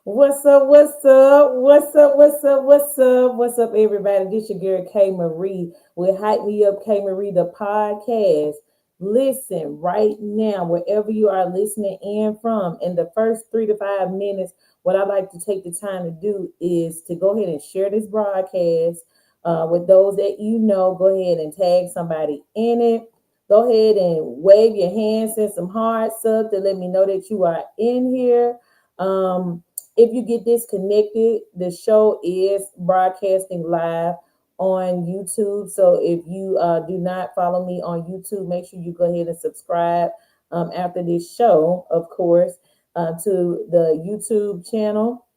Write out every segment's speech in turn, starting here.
What's up? What's up? What's up? What's up? What's up? What's up, everybody? This your girl K Marie with Hype Me Up K Marie, the podcast. Listen right now, wherever you are listening in from, in the first 3 to 5 minutes, what I like to take the time to do is to go ahead and share this broadcast with those that you know. Go ahead and tag somebody in it. Go ahead and wave your hands, send some hearts up to let me know that you are in here. Um, if you get disconnected, the show is broadcasting live on YouTube. So if you do not follow me on YouTube, make sure you go ahead and subscribe after this show, of course, to the YouTube channel.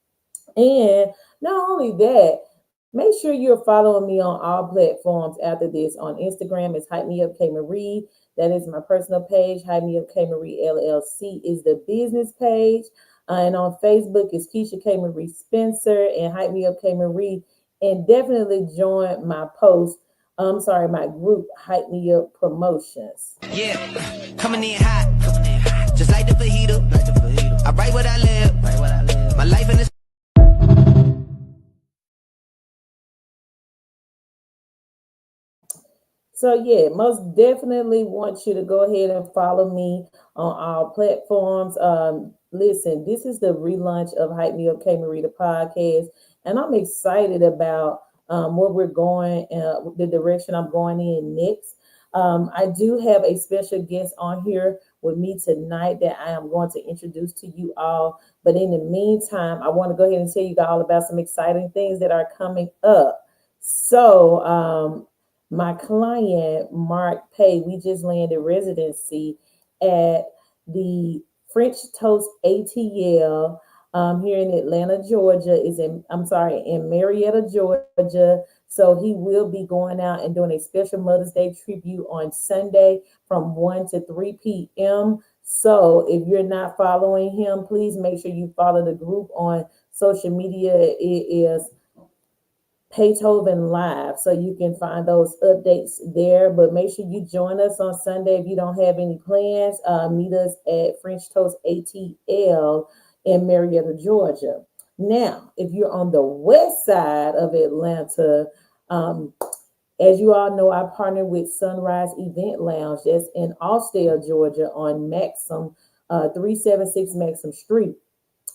And not only that, make sure you're following me on all platforms after this. On Instagram, it's Hype Me Up K Marie. That is my personal page. Hype Me Up K Marie LLC is the business page. And on Facebook, it's Keisha K Marie Spencer and Hype Me Up K Marie. And definitely join my post. I'm sorry, my group, Hype Me Up Promotions. Yeah, coming in hot, just like the fajita. I write what I live, my life in the. So yeah, most definitely want you to go ahead and follow me on all platforms. Listen, this is the relaunch of Hype Me Up K Marie the podcast, and I'm excited about where we're going, the direction I'm going in next. I do have a special guest on here with me tonight that I am going to introduce to you all. But in the meantime, I want to go ahead and tell you all about some exciting things that are coming up. So, my client, Mark Pay, we just landed residency at the French Toast ATL here in Atlanta, Georgia. I'm sorry, in Marietta, Georgia. So he will be going out and doing a special Mother's Day tribute on Sunday from 1 to 3 p.m. So if you're not following him, please make sure you follow the group on social media. It is Beethoven Live. So you can find those updates there. But make sure you join us on Sunday if you don't have any plans. Meet us at French Toast ATL in Marietta, Georgia. Now, if you're on the west side of Atlanta, um, as you all know, I partner with Sunrise Event Lounge. That's in Austell, Georgia, on Maxim, 376 Maxim Street.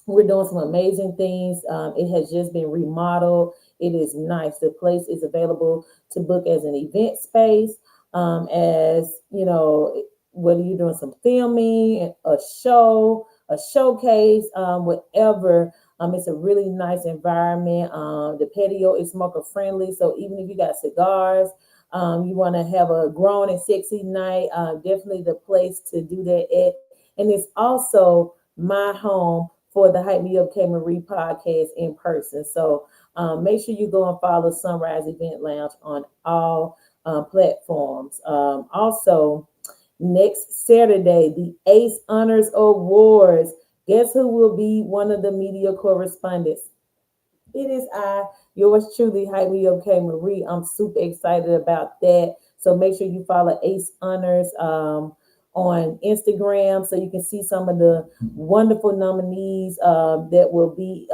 We're doing some amazing things. It has just been remodeled. It is nice. The place is available to book as an event space, as you know, whether you're doing some filming, a show, a showcase, whatever. It's a really nice environment. The patio is smoker friendly, so even if you got cigars, you want to have a grown and sexy night, definitely the place to do that at. And it's also my home for the Hype Me Up K Marie podcast in person. So make sure you go and follow Sunrise Event Lounge on all platforms. Also, next Saturday, the ACE Honors Awards. Guess who will be one of the media correspondents? It is I, yours truly, Hype Me Up K Marie. I'm super excited about that. So make sure you follow Ace Honors on Instagram so you can see some of the wonderful nominees that will be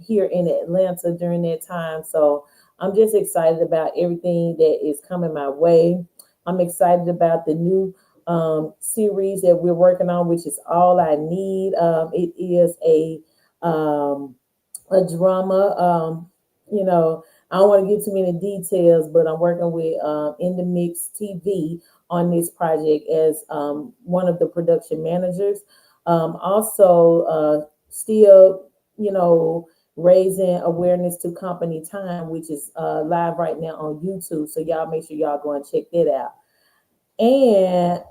here in Atlanta during that time. So I'm just excited about everything that is coming my way. I'm excited about the new series that we're working on, which is All I Need. It is a drama. I don't want to give too many details, but I'm working with In the Mix TV on this project as one of the production managers. Also, still, raising awareness to Company Time, which is live right now on YouTube. So y'all make sure y'all go and check that out. And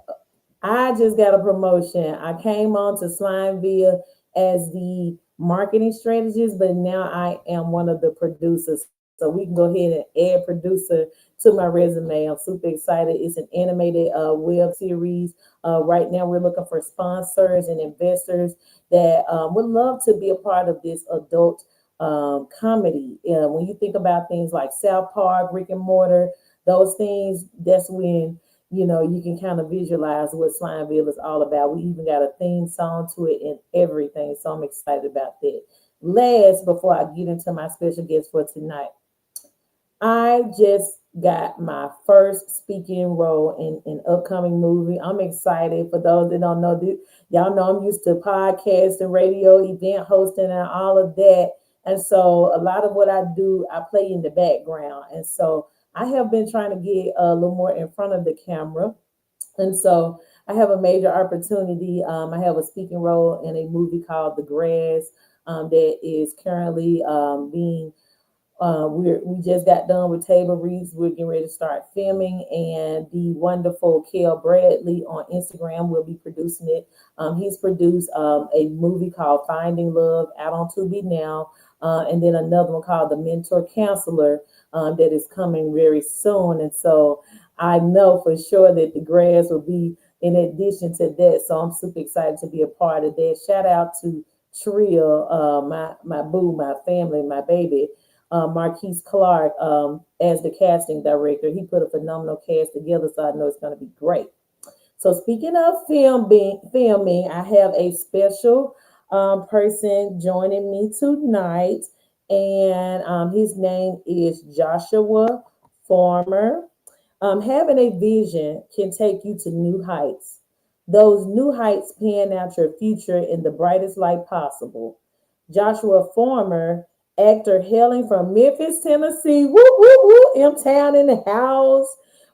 I just got a promotion. I came on to Slimeville as the marketing strategist, but now I am one of the producers. So we can go ahead and add producer to my resume. I'm super excited. It's an animated web series. Right now, we're looking for sponsors and investors that would love to be a part of this adult comedy. When you think about things like South Park, Rick and Mortar, those things, that's when you can kind of visualize what Slimeville is all about. We even got a theme song to it and everything. So I'm excited about that. last, before I get into my special guest for tonight, I just got my first speaking role in an upcoming movie. I'm excited. For those that don't know, y'all know I'm used to podcasts and radio, event hosting, and all of that. And so a lot of what I do, I play in the background. And so I have been trying to get a little more in front of the camera. And so I have a major opportunity. I have a speaking role in a movie called The Grass, that is currently being we just got done with Table Reeves. We're getting ready to start filming, and the wonderful Kel Bradley on Instagram will be producing it. He's produced a movie called Finding Love out on Tubi now, and then another one called The Mentor Counselor that is coming very soon. And so I know for sure that The Grass will be in addition to that. So I'm super excited to be a part of that. Shout out to Trill, my boo, my family, my baby. Marquise Clark as the casting director. He put a phenomenal cast together, so I know it's going to be great. So speaking of filming, I have a special person joining me tonight, and his name is Joshua Farmer. Having a vision can take you to new heights. Those new heights pan out your future in the brightest light possible. Joshua Farmer, actor hailing from Memphis, Tennessee, woo, woo, woo, M-Town in the house,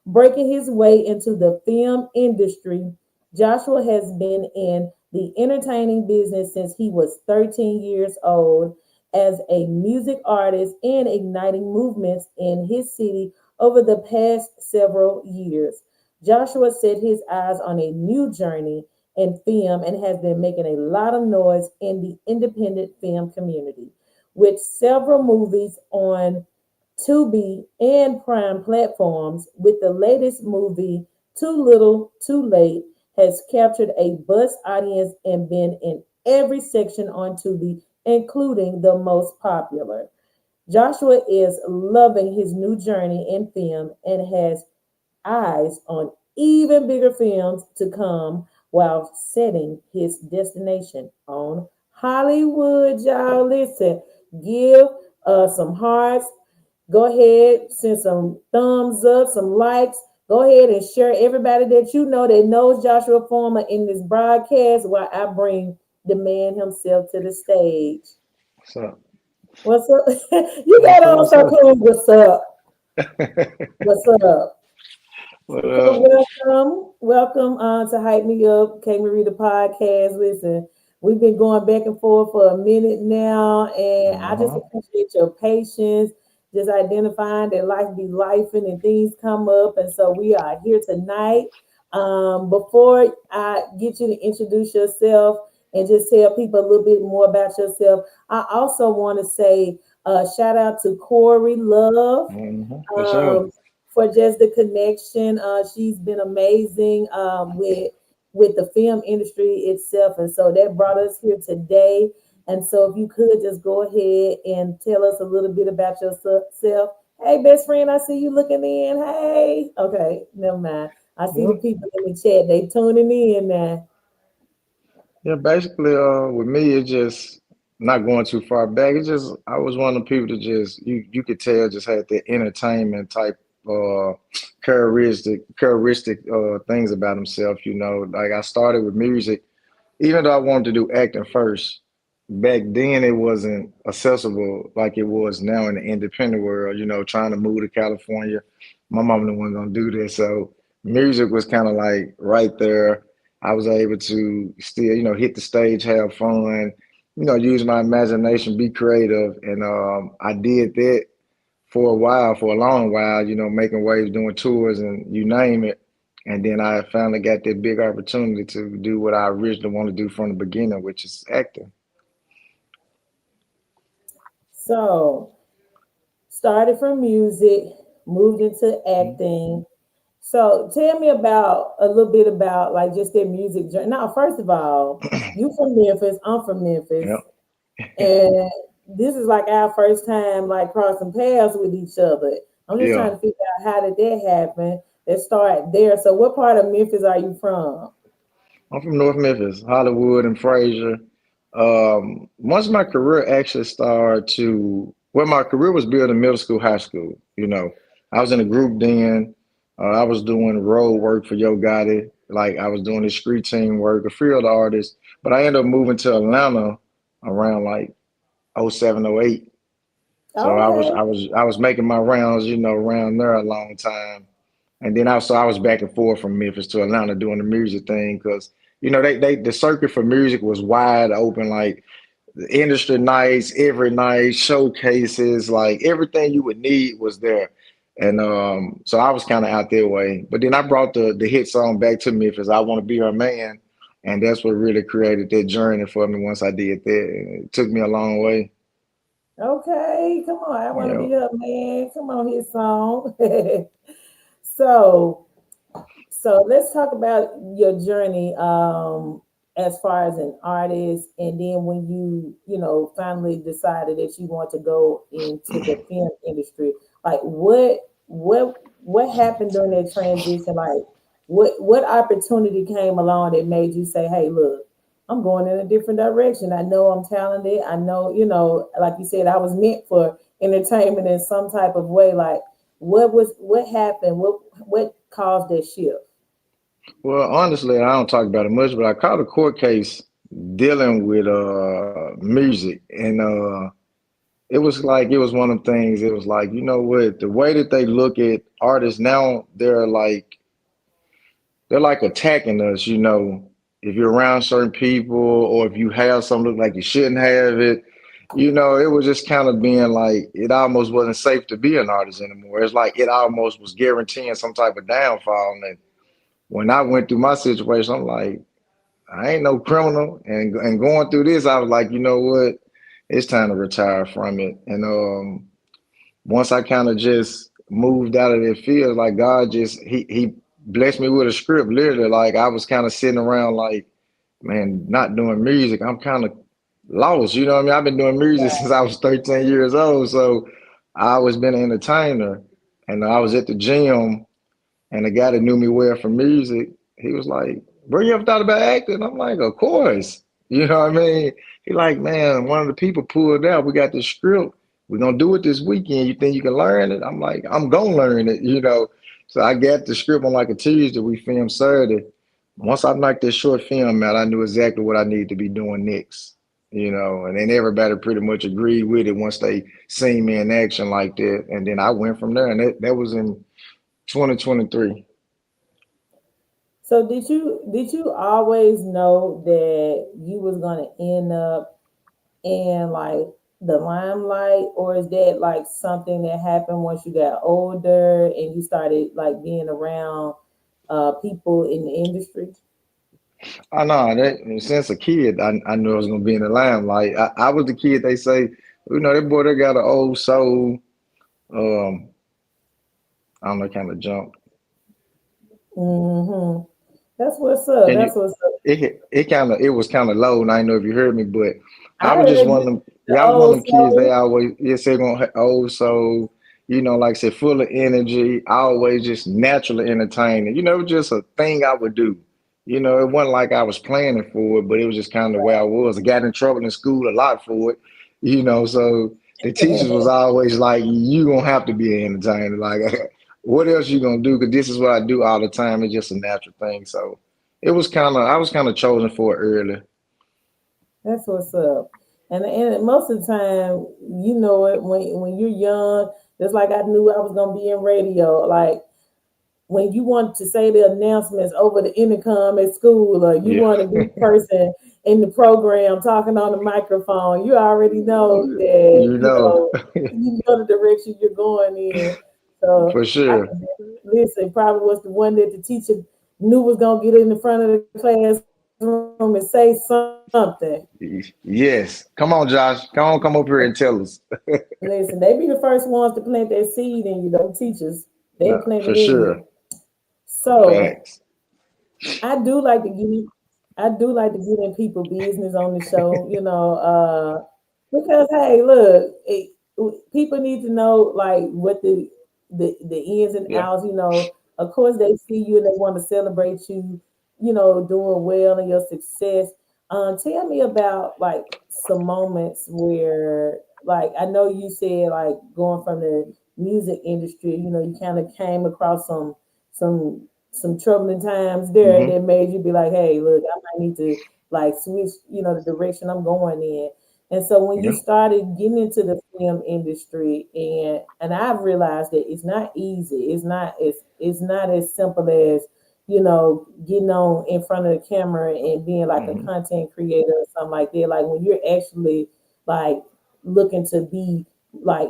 breaking his way into the film industry. Joshua has been in the entertaining business since he was 13 years old as a music artist and igniting movements in his city over the past several years. Joshua set his eyes on a new journey in film and has been making a lot of noise in the independent film community with several movies on Tubi and Prime platforms. With the latest movie, Too Little, Too Late, has captured a buzz audience and been in every section on Tubi, including the most popular. Joshua is loving his new journey in film and has eyes on even bigger films to come while setting his destination on Hollywood. Y'all, listen, give some hearts. Go ahead, send some thumbs up, some likes. Go ahead and share everybody that you know that knows Joshua Farmer in this broadcast while I bring the man himself to the stage. What's up? What's up? You got on What's so up? cool. What's up? What's up? What So up? welcome to Hype Me Up, K Marita podcast. Listen, we've been going back and forth for a minute now, and I just Uh-huh. appreciate your patience, just identifying that life be life and things come up, and so we are here tonight. Before I get you to introduce yourself and just tell people a little bit more about yourself, I also want to say shout out to Corey Love. For sure. Um, for just the connection. She's been amazing with the film industry itself, and so that brought us here today. And so, if you could just go ahead and tell us a little bit about yourself. Hey, best friend, I see you looking in. Hey, okay, never mind. I see the Yeah. people in the chat. They tuning in now. Yeah, basically, with me, it's just not going too far back. It's just I was one of the people that just you could tell just had the entertainment type uh characteristic things about himself, you know. Like I started with music, even though I wanted to do acting first, back then it wasn't accessible like it was now in the independent world, you know, trying to move to California. My mom wasn't gonna do this. So music was kind of like right there. I was able to still, you know, hit the stage, have fun, you know, use my imagination, be creative. And I did that for a while, for a long while, you know, making waves, doing tours and you name it. And then I finally got that big opportunity to do what I originally wanted to do from the beginning, which is acting. So, started from music, moved into Mhm. acting. So tell me about a little bit about like just their music journey. Now, first of all, you from Memphis, I'm from Memphis, Yep. and this is like our first time like crossing paths with each other. I'm just trying Yeah. to figure out how did that happen. Let's start there. So what part of Memphis are you from? I'm from North Memphis, Hollywood and Fraser. Once my career actually started to, well, my career was built in middle school, high school. I was in a group then. I was doing road work for Yo Gotti. Like I was doing the street team work, a field artist. But I ended up moving to Atlanta around like '07, '08. So Okay. I was making my rounds, around there a long time. And then also I was back and forth from Memphis to Atlanta doing the music thing because the circuit for music was wide open, like industry nights every night, showcases, like everything you would need was there. And so I was kind of out their way. But then I brought the hit song back to Memphis, I Want to Be Her Man. And that's what really created that journey for me once I did that. It took me a long way. Okay. Come on. I want to be Yeah. her man. Come on, his song. so So let's talk about your journey as far as an artist, and then when finally decided that you want to go into the film industry. Like what happened during that transition? Like what opportunity came along that made you say, "Hey, look, I'm going in a different direction. I know I'm talented. I know, like you said, I was meant for entertainment in some type of way." Like what happened? What caused that shift? Well, honestly, I don't talk about it much, but I caught a court case dealing with music, and it was one of the things. It was like, you know what, the way that they look at artists now, they're like attacking us. If you're around certain people or if you have something look like you shouldn't have it. It was just kind of being like it almost wasn't safe to be an artist anymore. It's like it almost was guaranteeing some type of downfall. And when I went through my situation, I'm like, I ain't no criminal. And going through this, I was like, you know what? It's time to retire from it. And once I kind of just moved out of that field, like God just he blessed me with a script. Literally, like I was kind of sitting around like, man, not doing music. I'm kind of lost. You know what I mean? I've been doing music since I was 13 years old. So I always been an entertainer. And I was at the gym and the guy that knew me well from music, he was like, "Bro, you ever thought about acting?" I'm like, "Of course." You know what I mean? He like, "Man, one of the people pulled out. We got the script. We're gonna do it this weekend. You think you can learn it?" I'm like, "I'm gonna learn it." So I got the script on like a Tuesday. We filmed Saturday. Once I knocked that short film out, I knew exactly what I needed to be doing next. And then everybody pretty much agreed with it once they seen me in action like that. And then I went from there. And that was in 2023. So did you always know that you was gonna end up in like the limelight, or is that like something that happened once you got older and you started like being around people in the industry? I know that since a kid, I knew I was gonna be in the limelight. I was the kid they say, that boy that got an old soul. Um, I don't know, kind of jump. Hmm. That's what's up. Can That's you? what's up. It was kind of low, and I didn't know if you heard me, but I I was just heard one of you, them. the Yeah, I was one of old them kids. They soul. always say gonna old soul. Like I said, full of energy. Always just naturally entertaining. It was just a thing I would do. It wasn't like I was planning for it, but it was just kind of the way I was. I got in trouble in school a lot for it. So the teachers was always like, "You gonna have to be an entertainer. Like, what else you gonna do? Because this is what I do all the time. It's just a natural thing." So I was kind of chosen for it early. That's what's up. And most of the time, you know it when you're young. Just like I knew I was gonna be in radio. Like when you want to say the announcements over the intercom at school, or you Yeah, want to be the person in the program talking on the microphone, you already know that you know, you know the direction you're going in. So for I sure. can listen. Probably was the one that the teacher knew was gonna get in the front of the classroom and say something. Yes. Come on, Josh. Come up here and tell us. Listen, they be the first ones to plant that seed in you, though. Teachers, they No, plant for it in sure. you. So Facts. I do like to get I do like to get in people business on the show, because hey, look, people need to know like what the ins and Yeah. outs. Of course, they see you and they want to celebrate you, doing well and your success. Tell me about like some moments where, like, I know you said like going from the music industry, you kind of came across some some troubling times there Hmm. that made you be like, hey, look, I might need to like switch, the direction I'm going in. And so when you Yeah. started getting into the film industry, and I've realized that it's not easy. It's not as simple as getting on in front of the camera and being like a Hmm. content creator or something like that. Like when you're actually like looking to be like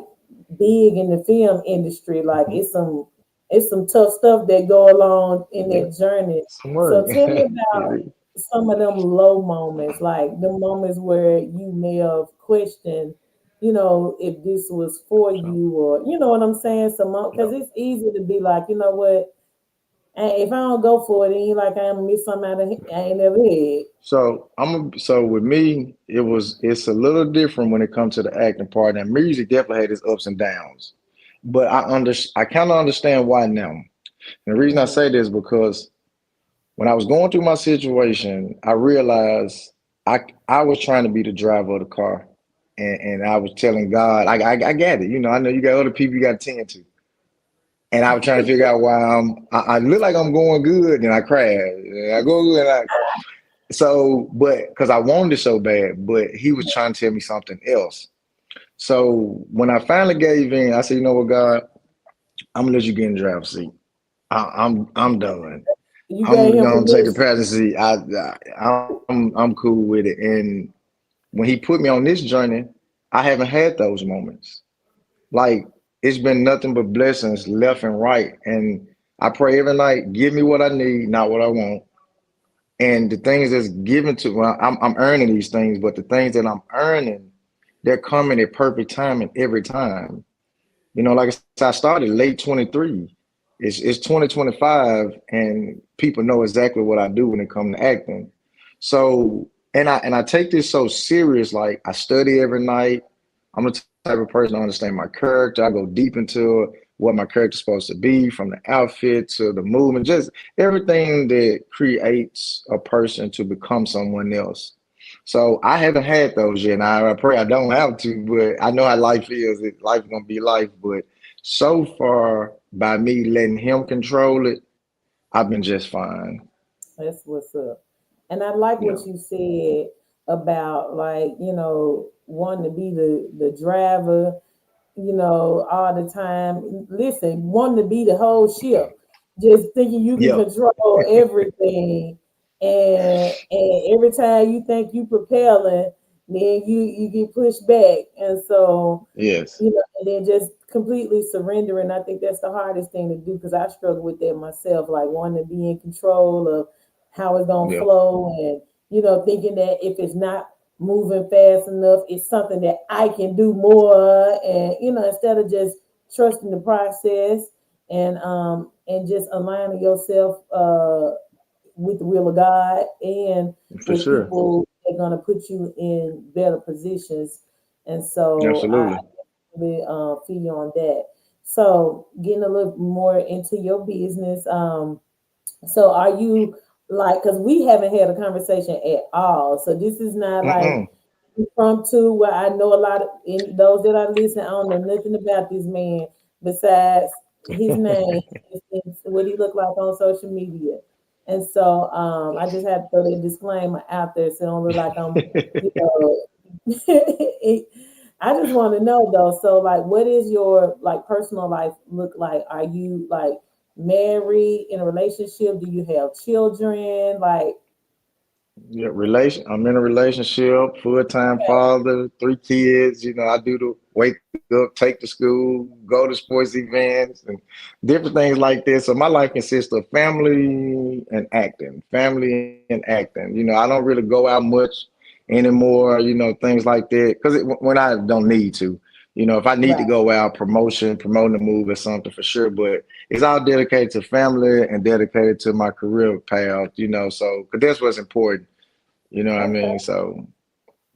big in the film industry, like Hmm. it's some tough stuff that go along in Yeah. that journey. Some work. So tell me It about is. some of them low moments, like the moments where you may have questioned, if this was for So, you, or you know what I'm saying. Some yeah. because it's easy to be like, you know what, and if I don't go for it, then you like I'm gonna miss something I ain't never had. So with me, it's a little different when it comes to the acting part. And music definitely had its ups and downs, but I kind of understand why now. And the reason I Mhm. say this because when I was going through my situation, I realized I was trying to be the driver of the car, and I was telling God, I get it. I know you got other people you got to tend to, and I was trying to figure out why I look like I'm going good, and I crash, and I go good, and I so, but because I wanted it so bad, but he was trying to tell me something else. So when I finally gave in, I said, you know what, God, I'm gonna let you get in the driver's seat. I'm done. You gave I'm him gonna take the permission. passenger seat. I'm cool with it. And when he put me on this journey, I haven't had those moments. Like it's been nothing but blessings left and right. And I pray every night, give me what I need, not what I want. And the things that's given to well, I'm earning these things, but the things that I'm earning, they're coming at perfect timing every time. Like I said, I started late 23. It's 2025, and people know exactly what I do when it comes to acting. So, and I take this so serious. Like I study every night. I'm the type of person to understand my character. I go deep into what my character's supposed to be, from the outfit to the movement, just everything that creates a person to become someone else. So I haven't had those yet. And I pray I don't have to, but I know how life is. Life is gonna be life. But so far, by me letting him control it, I've been just fine. That's what's up. And I like Yeah. what you said about like, wanting to be the driver, all the time. Listen, wanting to be the whole ship, just thinking you can Yeah. control everything. And every time you think you propelling, then you get pushed back. And so Yes. and then just completely surrendering. I think that's the hardest thing to do because I struggle with that myself, like wanting to be in control of how it's gonna Yeah. flow, and thinking that if it's not moving fast enough, it's something that I can do more, and instead of just trusting the process and just aligning yourself with the will of God and For with sure. people that are gonna put you in better positions. And so I Absolutely. really feel you on that. So getting a little more into your business. So are you like, because we haven't had a conversation at all. So this is not like Mm-mm. from to where I know a lot of in those that I listen, I don't know nothing about this man besides his name and what he looked like on social media. And so I just had to throw that disclaimer out there so it don't look like I'm, you know, I just want to know though. So like, what is your like personal life look like? Are you like married in a relationship? Do you have children? Like, Yeah, I'm in a relationship, full-time father, 3 kids. I do the wake up, take to school, go to sports events, and different things like this. So my life consists of family and acting, family and acting. I don't really go out much anymore. Things like that because when I don't need to. If I need to right. go out, promoting a move or something for sure. But it's all dedicated to family and dedicated to my career path. So because that's what's important. You know what I Okay. mean? So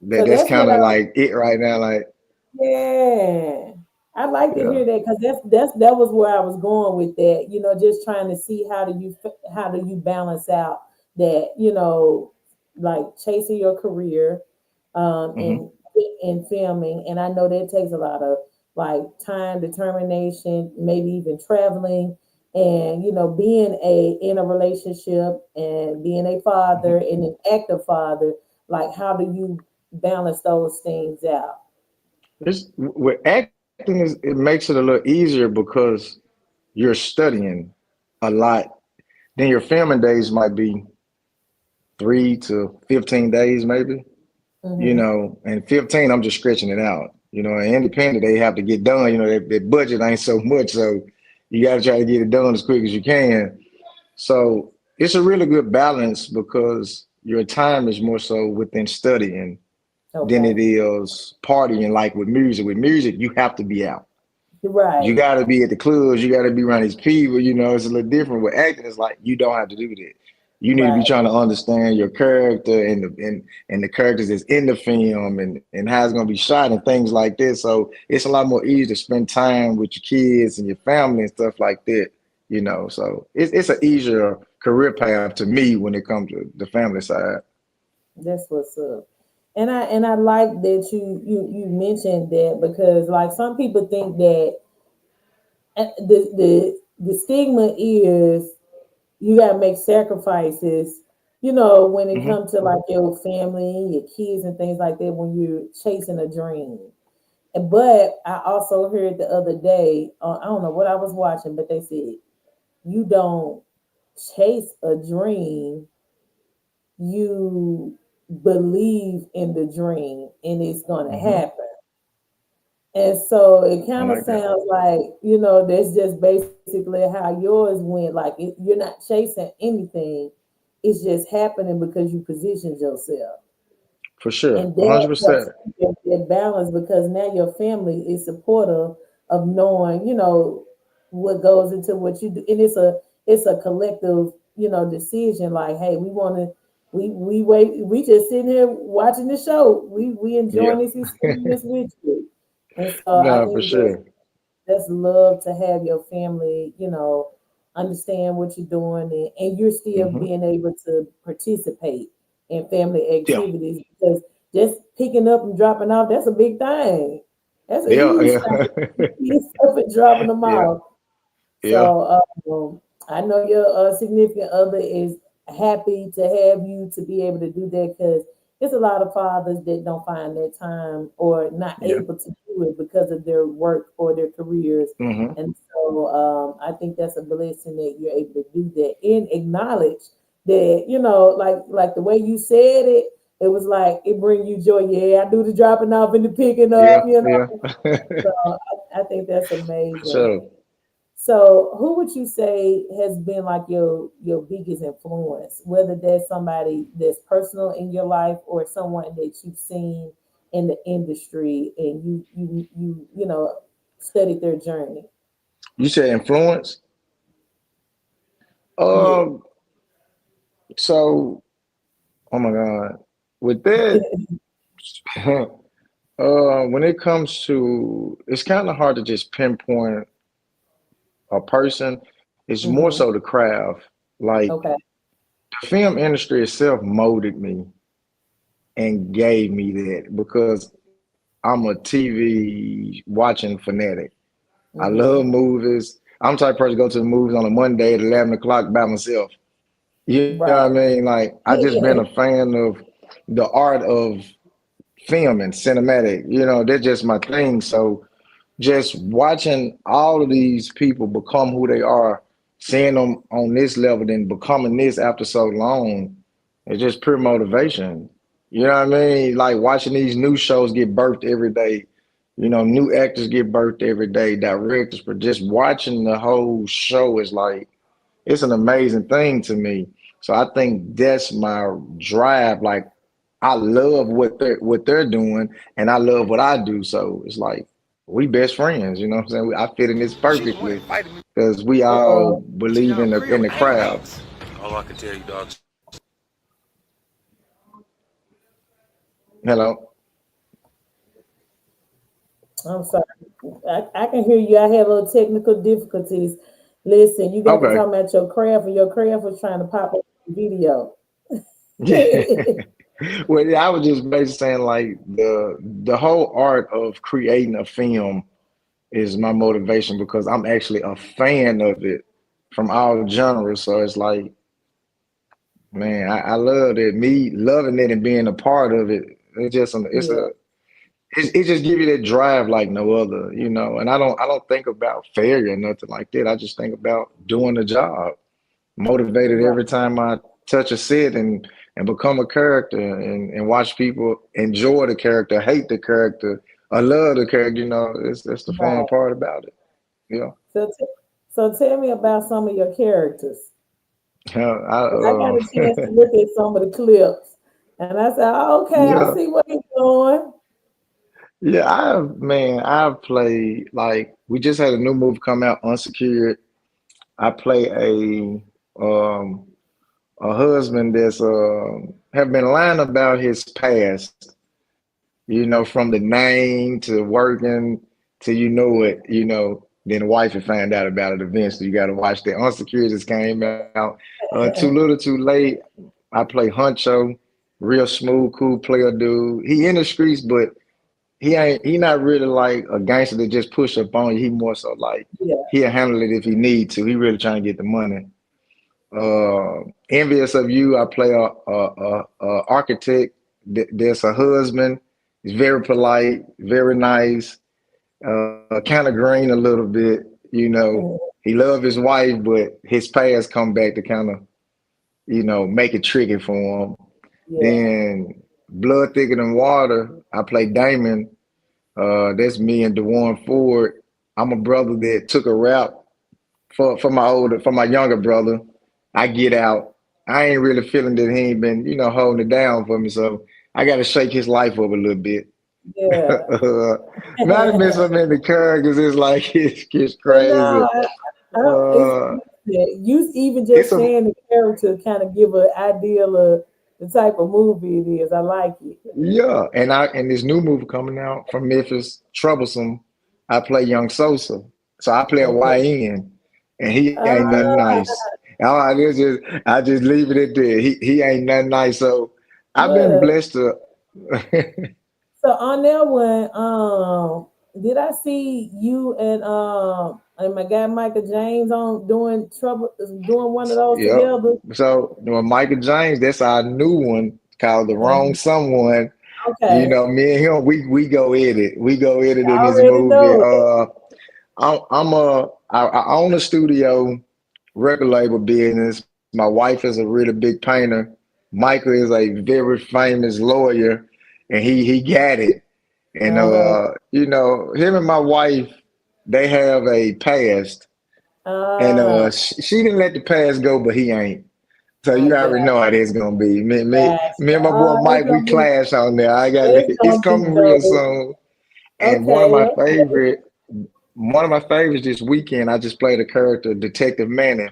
So that's that's what kind of I like it right now. Like, Yeah, I like to yeah, hear that because that was where I was going with that. Just trying to see how do you balance out that like chasing your career, Hmm. in filming, and I know that takes a lot of like time, determination, maybe even traveling, and being a in a relationship and being a father Hmm. and an active father. Like, how do you balance those things out? It's with acting is it makes it a little easier because you're studying a lot. Then your filming days might be 3 to 15 days, maybe. Hmm. And 15, I'm just stretching it out. And independent, they have to get done. Their budget ain't so much, so you got to try to get it done as quick as you can. So it's a really good balance because your time is more so within studying than Okay. it is partying. Like with music. With music, you have to be out. You Right. got to be at the clubs. You got to be around these people. It's a little different. With acting, it's like you don't have to do that. You need to be Right. trying to understand your character and the characters that's in the film and how it's going to be shot and things like this. So it's a lot more easy to spend time with your kids and your family and stuff like that. So it's an easier career path to me when it comes to the family side. That's what's up. And I like that you mentioned that, because like some people think that the stigma is you gotta make sacrifices, when it Hmm. comes to like your family, your kids and things like that when you're chasing a dream. But I also heard the other day, I don't know what I was watching, but they said you don't chase a dream, you believe in the dream and it's gonna Hmm. happen. And so it I kind of like that. sounds like, that's just basically how yours went. Like you're not chasing anything, it's just happening because you positioned yourself. For sure. And that helps 100%. keep that balance, because now your family is supportive of knowing, what goes into what you do. And it's a collective, decision. Like, hey, we want to, we wait, we just sitting here watching the show. We Yeah. enjoying this experience with you. And so I No, for think sure. that's love to have your family, understand what you're doing, and you're still Hmm. being able to participate in family Yeah. activities, because just picking up and dropping off, that's a big thing. That's a Yeah. huge thing. Yeah. Picking up and dropping them Yeah. off. Yeah. So I know your significant other is happy to have you to be able to do that, because there's a lot of fathers that don't find that time or not Yeah. able to do it because of their work or their careers. Hmm. And so I think that's a blessing that you're able to do that and acknowledge that, like the way you said it, it was like it brings you joy. Yeah, I do the dropping off and the picking Yeah. up, Yeah. So I think that's For amazing. sure. So, who would you say has been like your biggest influence? Whether that's somebody that's personal in your life or someone that you've seen in the industry and you studied their journey. You said influence. Yeah. Um. So, oh my God, with that, when it comes to, it's kind of hard to just pinpoint a person. It's more Hmm. so the craft. Like Okay. the film industry itself molded me and gave me that because I'm a TV watching fanatic. I love Hmm. movies. I'm the type of person to go to the movies on a Monday at 11 o'clock by myself. You know what I Right. mean? Like, I just been a fan of the art of film and cinematic. That's just my thing. So just watching all of these people become who they are, seeing them on this level, then becoming this after so long, it's just pure motivation. You know what I mean? Like watching these new shows get birthed every day. New actors get birthed every day, directors, but just watching the whole show is like it's an amazing thing to me. So I think that's my drive. Like I love what they're doing, and I love what I do. So it's like we best friends. You know what I'm saying? I fit in this She's the one perfectly invited me because we all Uh, to believe y'all in crib. the I ain't craft. asked. All I can tell you, dog. Hello. I'm sorry. I can hear you. I have little technical difficulties. Listen, you got to Okay. talk about your craft, and your craft was trying to pop up the video. Well, yeah, I was just basically saying like the whole art of creating a film is my motivation because I'm actually a fan of it from all genres. So it's like, man, I love it. Me loving it and being a part of it. It's just Yeah, it just give you that drive like no other, you know. And I don't think about failure or nothing like that. I just think about doing the job. Motivated right. every time I touch a set and become a character and watch people enjoy the character, hate the character, or love the character. You know, it's that's the fun Right. part about it. Yeah. So, so tell me about some of your characters. I 'Cause I got a chance to look at some of the clips, and I said, oh, "Okay, I yeah. see what he's doing." Yeah, I've played like we just had a new movie come out, Unsecured. I play um a husband that's have been lying about his past, you know, from the name to working to you know it, you know, then the wife would find out about it eventually. You gotta watch that. Unsecured just came out. Too little too late. I play Huncho, real smooth, cool player dude. He in the streets, but he not really like a gangster that just push up on you. He more so like Yeah. he'll handle it if he need to. He really trying to get the money. Envious of You, I play a architect that's a husband. He's very polite, very nice, kind of green a little bit. You know, Mhm. he love his wife, but his past come back to kind of make it tricky for him. Yeah. Then Blood Thicker Than Water, I play Damon. That's me and Dewan Ford. I'm a brother that took a rap for my younger brother. I get out. I ain't really feeling that he ain't been, holding it down for me. So I got to shake his life up a little bit. Yeah. Not to miss so many characters. It's like it's But crazy. no, I don't. Uh, You even it's just a saying the character kind of give an idea of the type of movie it is. I like it. Yeah, and this new movie coming out from Memphis, Troublesome. I play Young Sosa, so I play a Okay. YN, and he ain't nothing Ah, nice. I just leave it at that. He ain't nothing nice. So I've been look. blessed to. So on that one, did I see you and my guy Michael James on doing one of those Yep. together? So Michael James, that's our new one called The Wrong Mhm. Someone. You Okay, know, me and him, we go at it. We go at it I in this already movie. know it. I own a studio record label business. My wife is a really big painter. Michael is a very famous lawyer, and he got it. And Uh-huh. him and my wife, they have a past, and Uh, she didn't let the past go, but he ain't. So I you got, already know how that's gonna be. Me gotcha. and my boy Oh, Mike, we clash on there. it's It's gonna be coming real dope. soon. And Okay, okay. one of my favorites this weekend, I just played a character, Detective Manning.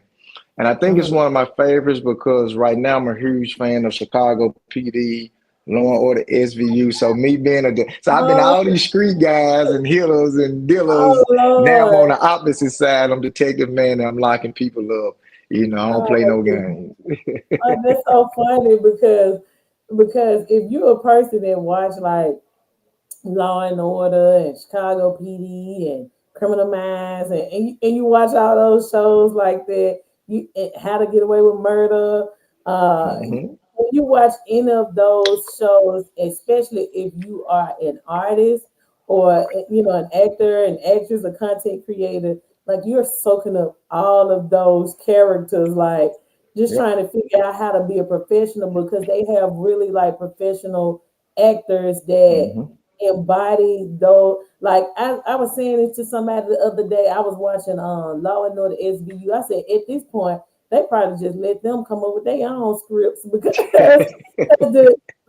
And I think it's Mhm. one of my favorites because right now I'm a huge fan of Chicago PD, Law and Order SVU. So so I've been Oh, all these street guys and hitters and oh dealers. Now I'm on Lord. the opposite side. I'm Detective Manning. I'm locking people up. I don't play Oh, no goodness. games. Oh, that's so funny because if you're a person that watch like Law and Order and Chicago PD and Criminal Minds and you watch all those shows like that, How to Get Away with Murder. Hmm. When you watch any of those shows, especially if you are an artist or an actor, an actress, a content creator, like you're soaking up all of those characters, like just Yep. trying to figure out how to be a professional because they have really like professional actors that Hmm. embody though. Like I was saying it to somebody the other day. I was watching Law and Order SVU. I said at this point they probably just let them come up with their own scripts because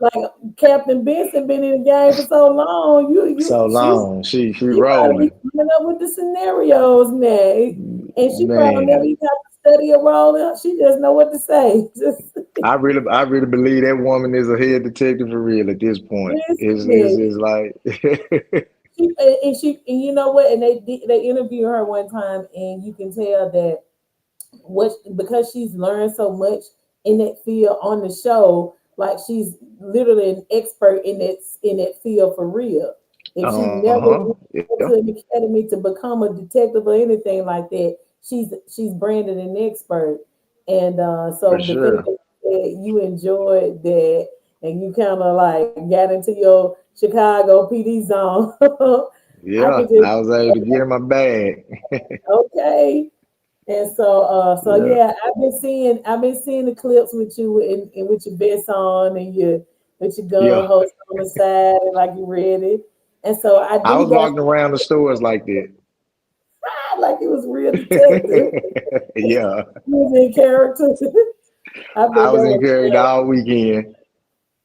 like Captain Benson been in the game for so long. So long. She She probably be rolling. coming up with the scenarios now. And she probably never Man. even have to study a role. She just know what to say. Just I really believe that woman is a head detective for real at this point. Is listen. like And you know what? And they interviewed her one time, and you can tell that what because she's learned so much in that field on the show. like she's literally an expert in that field for real. If she never Uh-huh. went Yeah, to an academy to become a detective or anything like that, she's branded an expert. And for so the fact sure. that you enjoyed that and you kind of like got into your Chicago PD zone, I Yeah, could just I was able to get in my bag. okay. And so Yeah, yeah, I've been seeing the clips with you and with your vest on and your with your gun yeah. holster on the side and like you ready. And so I I do was got walking around the stores like that. like it was real detective. Yeah, You was in character. I I bet was that in was Cary fun. all weekend.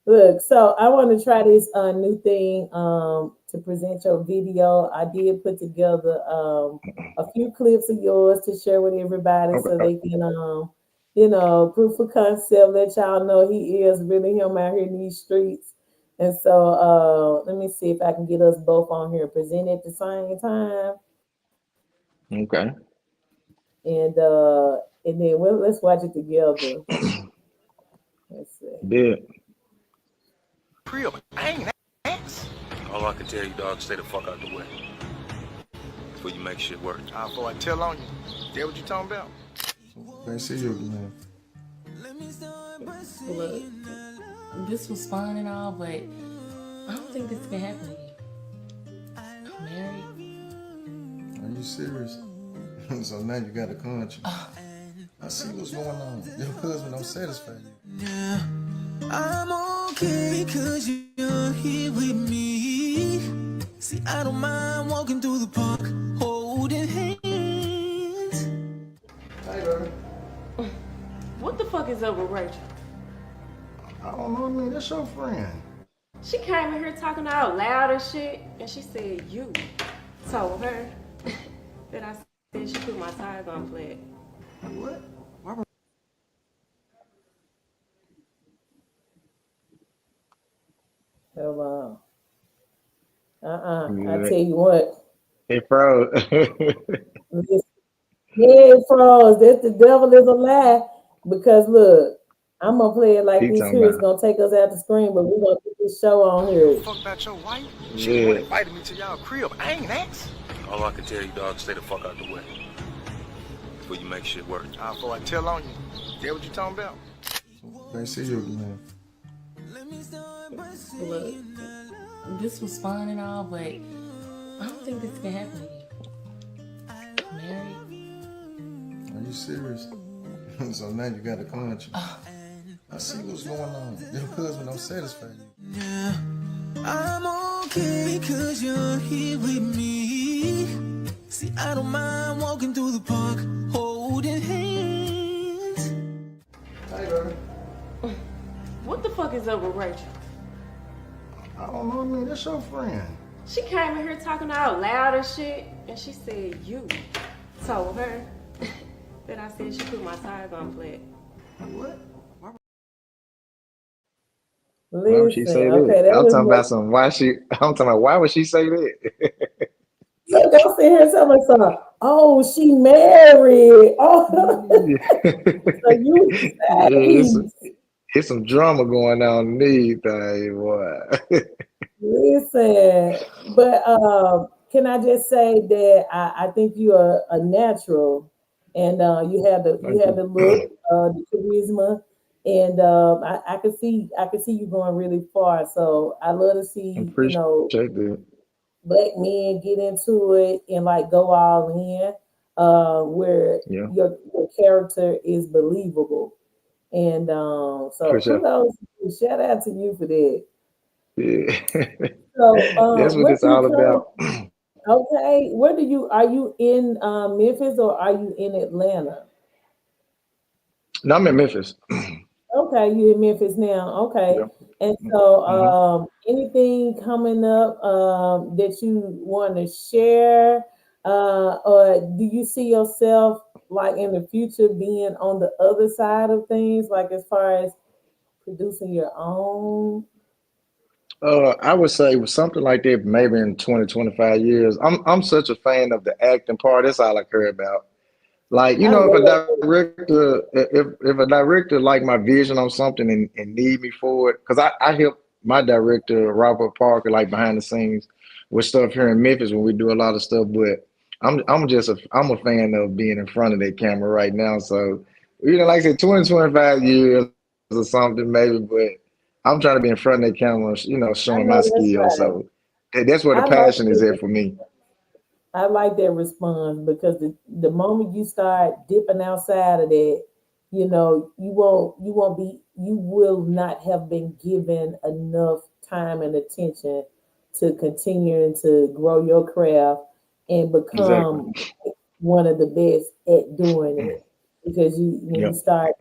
Look, so I want to try this new thing to present your video. I did put together a few clips of yours to share with everybody so Okay. they can you know, proof of concept, let y'all know he is really him out here in these streets. And so let me see if I can get us both on here present at the same time. Okay. And then let's watch it together. Let's see. Bit. Crib. I ain't ass. All I can tell you, dog, stay the fuck out the way. Before you make shit work. Before I tell on you. That what you talking about? Can't see you again. Look, this was fun and all, but I don't think this can happen to you. I'm married. Are you serious? So now you got a conscience. I see what's going on. Your husband don't satisfy you. I'm okay cause you're here with me. See, I don't mind walking through the park, holding hands. Hey, baby. What the fuck is up with Rachel? I don't know. I mean, that's your friend. She came in here talking out loud and shit, and she said you told her that I said she put my tires on flat. What? Hold on. I Yeah. tell you what. It froze. Listen, yeah, it froze. That's the devil is a lie. Because look, I'm gonna play it like He this talking here. It's about, gonna take us out the screen, but we're gonna get this show on here. Fuck about your wife? She the one yeah. invited me to y'all crib. I ain't ass. All I can tell you, dog, stay the fuck out the way. Before you make shit work. Before I tell on you. That what you talking about? Can't see you again. Look, this was fun and all, but I don't think this can happen to you. I'm married. Are you serious? So now you got a conscience. I see what's going on. Your husband don't satisfy you. I'm okay cause you're here with me. See, I don't mind walking through the park, holding hands. Hey, baby. What the fuck is up with Rachel? I don't know. I mean, that's your friend. She came in here talking out loud and shit, and she said you told her that I said she put my tires on flat. What? Why would she Listen, say that? okay, that I'm was talking more. about some why she I'm talking about why would she say that? Look, I'm sitting here telling myself, "Oh, she married." Oh, so you Yeah, saved. it's some drama going on in these things, boy. Listen, but can I just say that I think you are a natural, and you Thank have you. the look, the charisma, and I can see you going really far. So I love to I see you appreciate know that. black men get into it and like go all in, where Yeah, your character is believable, and for so sure. kudos, shout out to you for that. Yeah. So, That's what where it's do you all come? about. Okay, where do you are you in Memphis or are you in Atlanta? No, I'm in Memphis. Okay, you in Memphis now. Okay, Yeah. and so Hmm. anything coming up that you want to share, or do you see yourself like in the future being on the other side of things, like as far as producing your own? I would say with something like that, maybe in 20, 25 years. I'm such a fan of the acting part. That's all I care about. Like, I if a love director, if a director like my vision on something and need me for it, because I help my director Robert Parker like behind the scenes with stuff here in Memphis when we do a lot of stuff. But I'm a fan of being in front of that camera right now. So, like I said, 25 years or something maybe, but I'm trying to be in front of that camera, I showing my know that's skills. right. So that's where the I like passion is that. at for me. I like that response because the moment you start dipping outside of that, you will not have been given enough time and attention to continuing to grow your craft and Exactly. become one of the best at doing it. Because when you Yep. start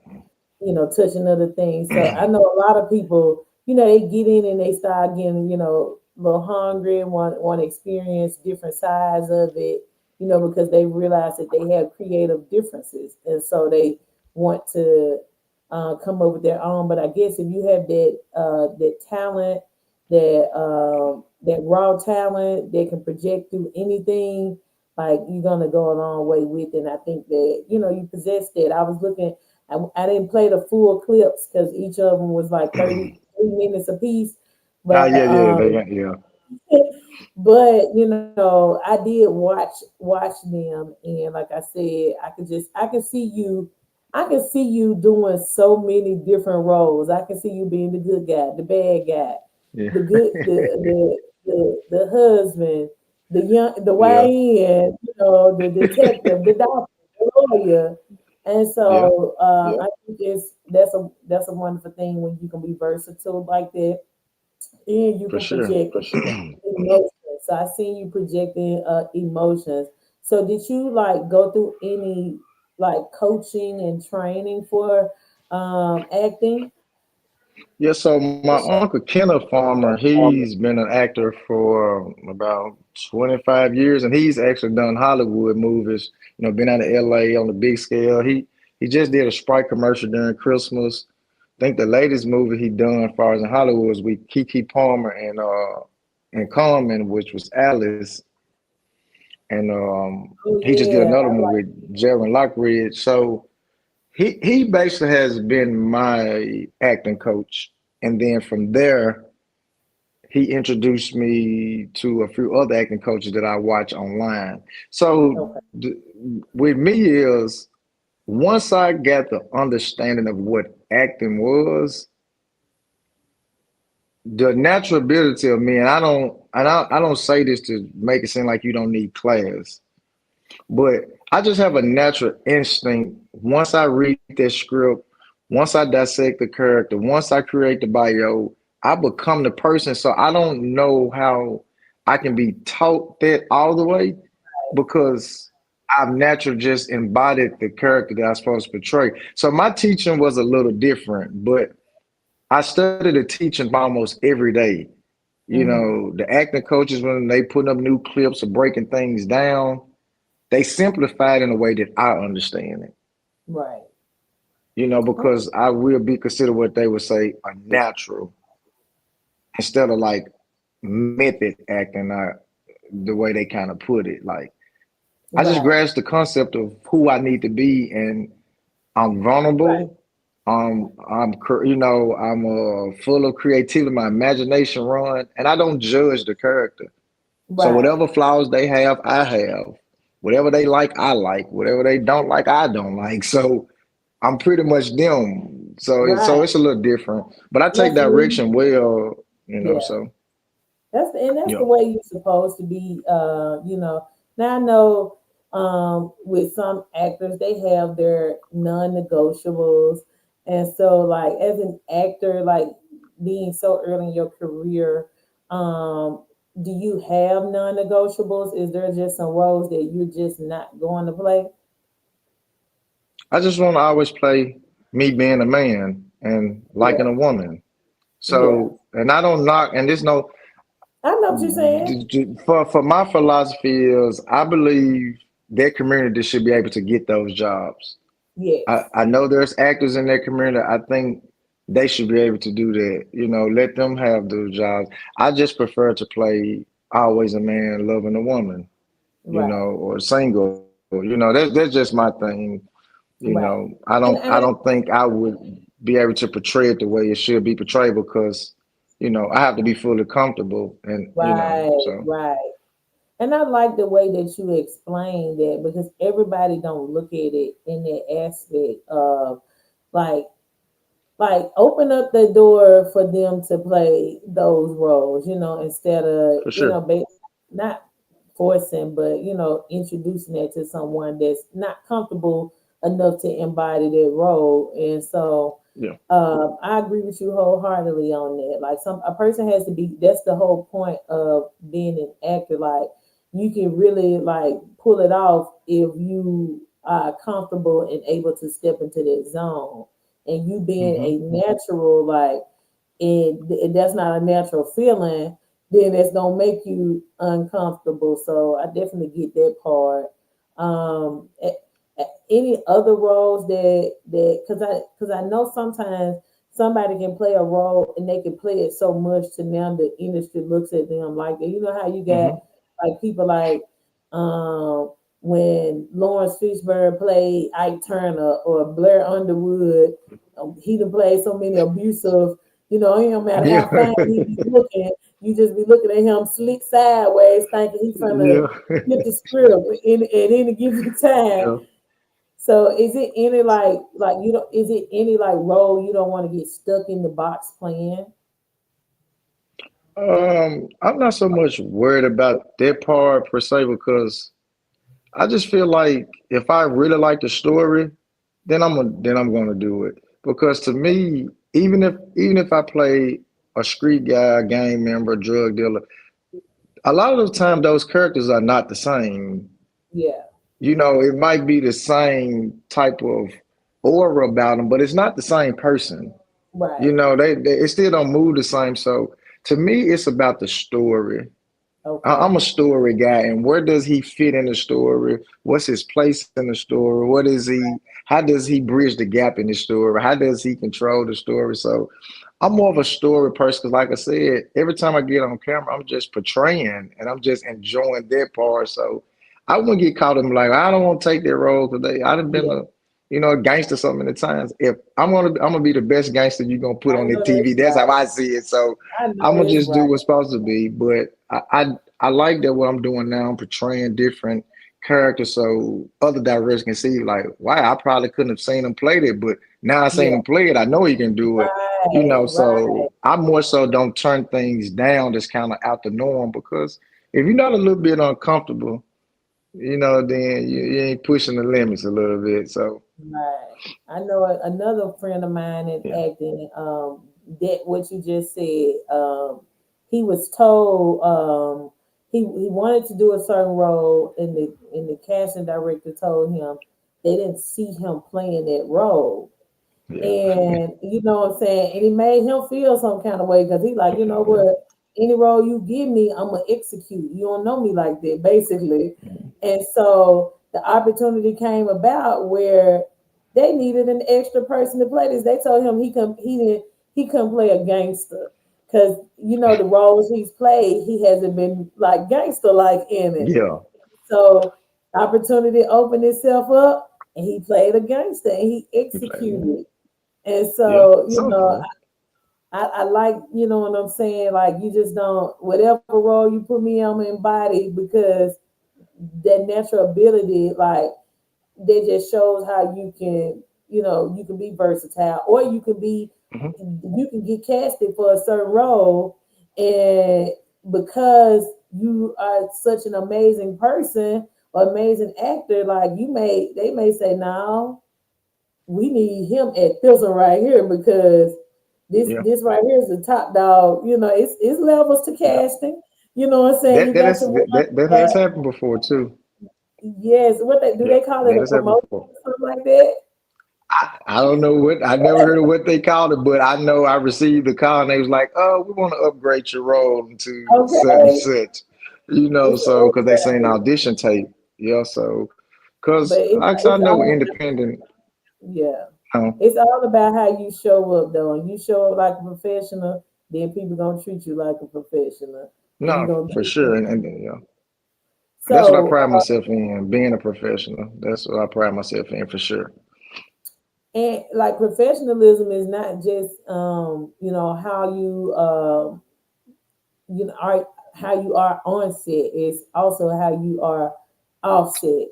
touching other things. So I know a lot of people, they get in and they start getting, a little hungry and want to experience different sides of it, because they realize that they have creative differences. And so they want to come up with their own. But I guess if you have that talent, that raw talent that can project through anything, like you're gonna go a long way with it. And I think that, you possess that. I was looking I didn't play the full clips because each of them was like 33 minutes apiece. Ah, But yeah, yeah, they got, yeah, but I did watch them, and like I said, I can see you doing so many different roles. I can see you being the good guy, the bad guy, yeah, the good the husband, the yeah, YN, the detective, the doctor, the lawyer. And yeah, so yeah, I think that's a wonderful thing when you can be versatile like that and you for can sure, project for sure. emotions. So I seen you projecting emotions. So did you like go through any like coaching and training for acting? Yeah, so my uncle Kenneth Farmer, he's been an actor for about 25 years, and he's actually done Hollywood movies. Been out of LA on the big scale. He just did a Sprite commercial during Christmas. I think the latest movie he done as far as in Hollywood was with Kiki Palmer and Carmen, which was Alice. And Oh he just did yeah, another I movie like. with Jaron Lockridge. So he basically has been my acting coach. And then from there, he introduced me to a few other acting coaches that I watch online. So Okay, with me is once I got the understanding of what acting was, the natural ability of me, and I don't say this to make it seem like you don't need class, but I just have a natural instinct. Once I read that script, once I dissect the character, once I create the bio, I become the person. So I don't know how I can be taught that all the way because I've naturally just embodied the character that I'm supposed to portray. So my teaching was a little different, but I studied the teaching almost every day. hmm, The acting coaches, when they putting up new clips or breaking things down, they simplify it in a way that I understand it, right. Okay, because I will be considered what they would say a natural instead of like method acting, the way they kind of put it. Like, I just right, grasp the concept of who I need to be, and I'm right, vulnerable. I'm full of creativity. My imagination run, and I don't judge the character. So right. whatever flaws they have, I have. Whatever they like, I like. Whatever they don't like, I don't like. So I'm pretty much them. So Right. it's a little different. But I take That's the way. direction well, Yeah. so That's yeah. the way you're supposed to be. Now I know with some actors they have their non-negotiables, and so like as an actor, like being so early in your career, do you have non-negotiables? Is there just some roles that you're just not going to play? I just want to always play me being a man and liking Yeah, a woman. yeah. So, and I don't knock, and there's no, I know what you're saying. for my philosophy is I believe that community should be able to get those jobs. Yes, I know there's actors in that community. I think they should be able to do that. Let them have those jobs. I just prefer to play always a man loving a woman, right. or single. You know, that's just my thing. You Right. know, I And don't and I I, don't think I would be able to portray it the way it should be portrayed because, you know, I have to be fully comfortable and you know, right, so right. And I like the way that you explain that because everybody don't look at it in that aspect of like open up the door for them to play those roles, instead of, for sure. not forcing, but introducing that to someone that's not comfortable enough to embody that role. And so Yeah. I agree with you wholeheartedly on that. Like a person has to be. That's the whole point of being an actor. Like you can really like pull it off if you are comfortable and able to step into that zone. And you being Hmm. a natural, like, and that's not a natural feeling, then it's gonna make you uncomfortable. So I definitely get that part. Any other roles that because I know sometimes somebody can play a role and they can play it so much to now the industry looks at them like that. You know how you got Hmm. like people like um when Lawrence Fishburne played Ike Turner or Blair Underwood, he done played so many abusive. It don't matter Yeah. how fine he be looking, you just be looking at him slick sideways, thinking he's gonna Yeah. get the script at any given time. Yeah. So is it any like you don't is it any like role you don't want to get stuck in the box playing? I'm not so much worried about that part per se because I just feel like if I really like the story, then I'm gonna do it. Because to me, even if I play a street guy, a gang member, a drug dealer, a lot of the time those characters are not the same. Yeah, You know, it might be the same type of aura about them, but it's not the same person. You right. know, they it still don't move the same. So to me, it's about the story. I'm Okay. a story guy, and where does he fit in the story? What's his place in the story? What is he? How does he bridge the gap in the story? How does he control the story? So I'm more of a story person because, like I said, every time I get on camera, I'm just portraying and I'm just enjoying that part. So I wouldn't get caught in like I don't want to take that role today. I'd have been Yeah, a gangster so many times. If I'm gonna be the best gangster you're gonna put I on the know TV. that's That's how right. I see it. So I I'm know gonna that's just do right. what's supposed to be. But I like that what I'm doing now. I'm portraying different characters so other directors can see like, wow, I probably couldn't have seen him play that, but now I seen Yeah, him play it. I know he can do it. You right, know, right. so I more so don't turn things down that's kind of out the norm because if you're not a little bit uncomfortable, then you ain't pushing the limits a little bit. So Right. I know another friend of mine in yeah. acting, that what you just said, he was told he wanted to do a certain role and the casting director told him they didn't see him playing that role. Yeah. And you know what I'm saying? And it made him feel some kind of way because he like, you know what, any role you give me, I'm gonna execute. You don't know me like that, basically. And so the opportunity came about where they needed an extra person to play this. They told him he couldn't play a gangster. Cause the roles he's played, he hasn't been like gangster like in it. Yeah. So opportunity opened itself up and he played a gangster and he Yeah. executed. And Yeah. so, So I like, you know what I'm saying? Like you just don't whatever role you put me on in body because that natural ability, like that just shows how you can be versatile or mhm. you can get casted for a certain role and because you are such an amazing person or amazing actor, like they may say, no, we need him at this one right here because this Yeah. this right here is the top dog. It's levels to Yeah. casting. You know what I'm saying? That You that got is your one. that has happened before too. Yes, what they do Yeah. they call it That a has happened promotion before. or something like that? I don't know what I never heard of what they called it, but I know I received the call and they was like, "Oh, we want to upgrade your role to such and Okay, such," it's an so because they seen upgrade, audition tape, yeah. So because but like I it's know all independent, yeah, um, it's all about how you show up though. And you show up like a professional, then people gonna treat you like a professional, and you no, gonna for get sure, them. and That's what I So, pride myself in, being a professional. That's what I pride myself in for sure. and like professionalism is not just you know how you you know are how you are on set. It's also how you are offset.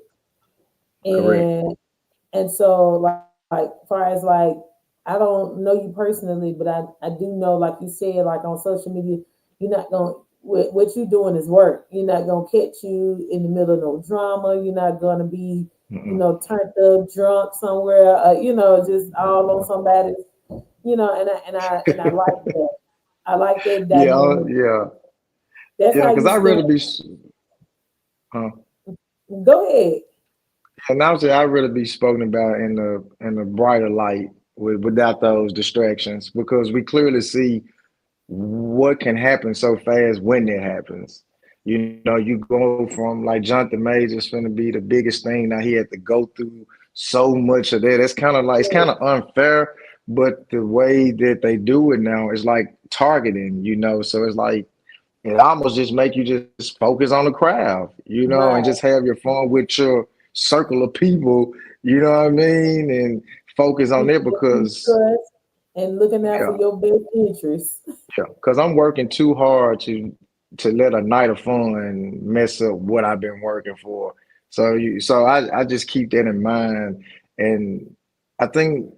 Correct. And so like far as like I don't know you personally, but I do know, like you said, like on social media, you're not gonna what you doing is work. You're not gonna catch you in the middle of no drama. You're not gonna be, you Mm-mm. know, turned up drunk somewhere, you know, just all on somebody's, you know, and I like that. I like that Yeah, dynamic. yeah, That's yeah. how Because you I stand. really be, huh? Go ahead. And I would say I really be spoken about in the brighter light without those distractions because we clearly see what can happen so fast when it happens. You know, you go from like Jonathan Majors finna be the biggest thing. Now he had to go through so much of that. It's kind of like it's kind of unfair, but the way that they do it now is like targeting. You know, so it's like it almost just make you just focus on the crowd. You know, and Right. just have your fun with your circle of people. You know what I mean, and focus on it People that you because trust and looking out for yeah. your best interests. Yeah, because I'm working too hard to let a night of fun mess up what I've been working for. So I just keep that in mind, and I think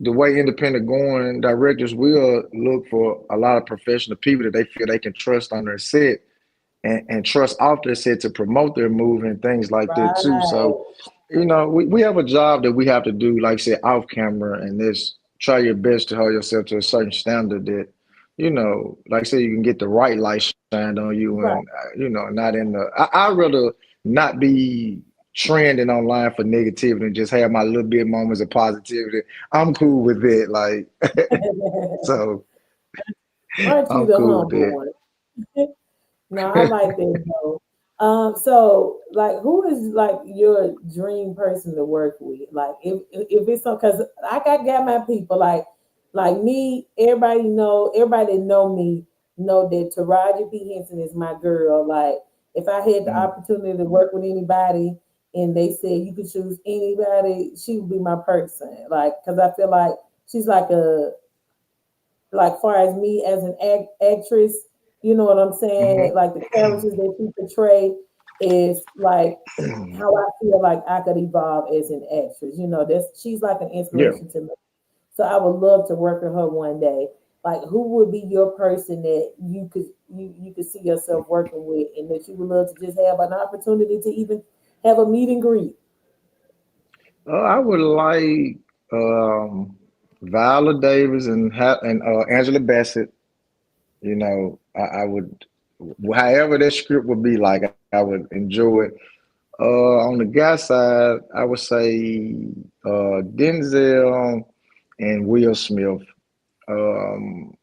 the way independent going directors will look for a lot of professional people that they feel they can trust on their set and trust off their set to promote their movie and things like that too. So Right. you know, we have a job that we have to do, like I said, off camera, and this try your best to hold yourself to a certain standard that, you know, like I said, you can get the right light shined on you, Right. and you know, not in the. I'd rather not be trending online for negativity and just have my little bit moments of positivity. I'm cool with it, like so. Aren't you I'm the cool with humble it. one? No, I like that though. So like, who is like your dream person to work with? Like, if it's so, because I got my people like me. Everybody that know me know that Taraji P Henson is my girl. Like, if I had the Mm, opportunity to work with anybody, and they said you could choose anybody, she would be my person. Like, because I feel like she's like far as me as an actress, you know what I'm saying? mhm. Like the characters that she portrayed is like how I feel like I could evolve as an actress. You know, that's she's like an Yeah. inspiration to me. So I would love to work with her one day. Like, who would be your person that you could see yourself working with, and that you would love to just have an opportunity to even have a meet and greet? I would like um, Viola Davis and Angela Bassett. You know, I would, however that script would be like, I would enjoy it. On the guy side, I would say Denzel and Will Smith. Um,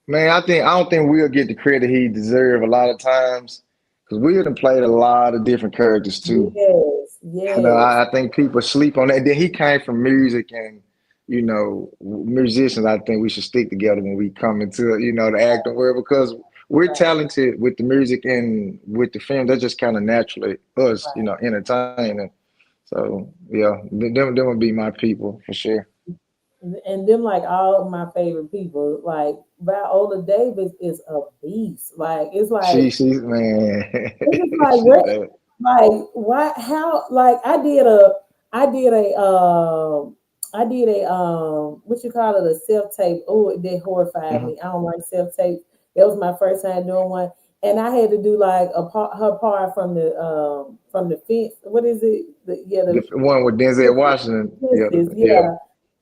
Man, I don't think Will get the credit he deserve a lot of times because Will done played a lot of different characters too. Yes, You know, yes, I think people sleep on that. Then he came from music and, you know, musicians. I think we should stick together when we come into, you know, the acting world because we're right, talented with the music and with the film. That's just kind of naturally us, you know, entertaining. So yeah, them would be my people for sure. and them like all of my favorite people. Like Viola Davis is a beast. Like She's man, it's just like she what bad. like why how like I did a what you call it, a self tape. Oh, it did horrify Mhm. me. I don't like self tape. That was my first time doing one. And I had to do like a part her part from the fence. What is it? The one with Denzel The Washington. Yeah, fences, yeah. yeah.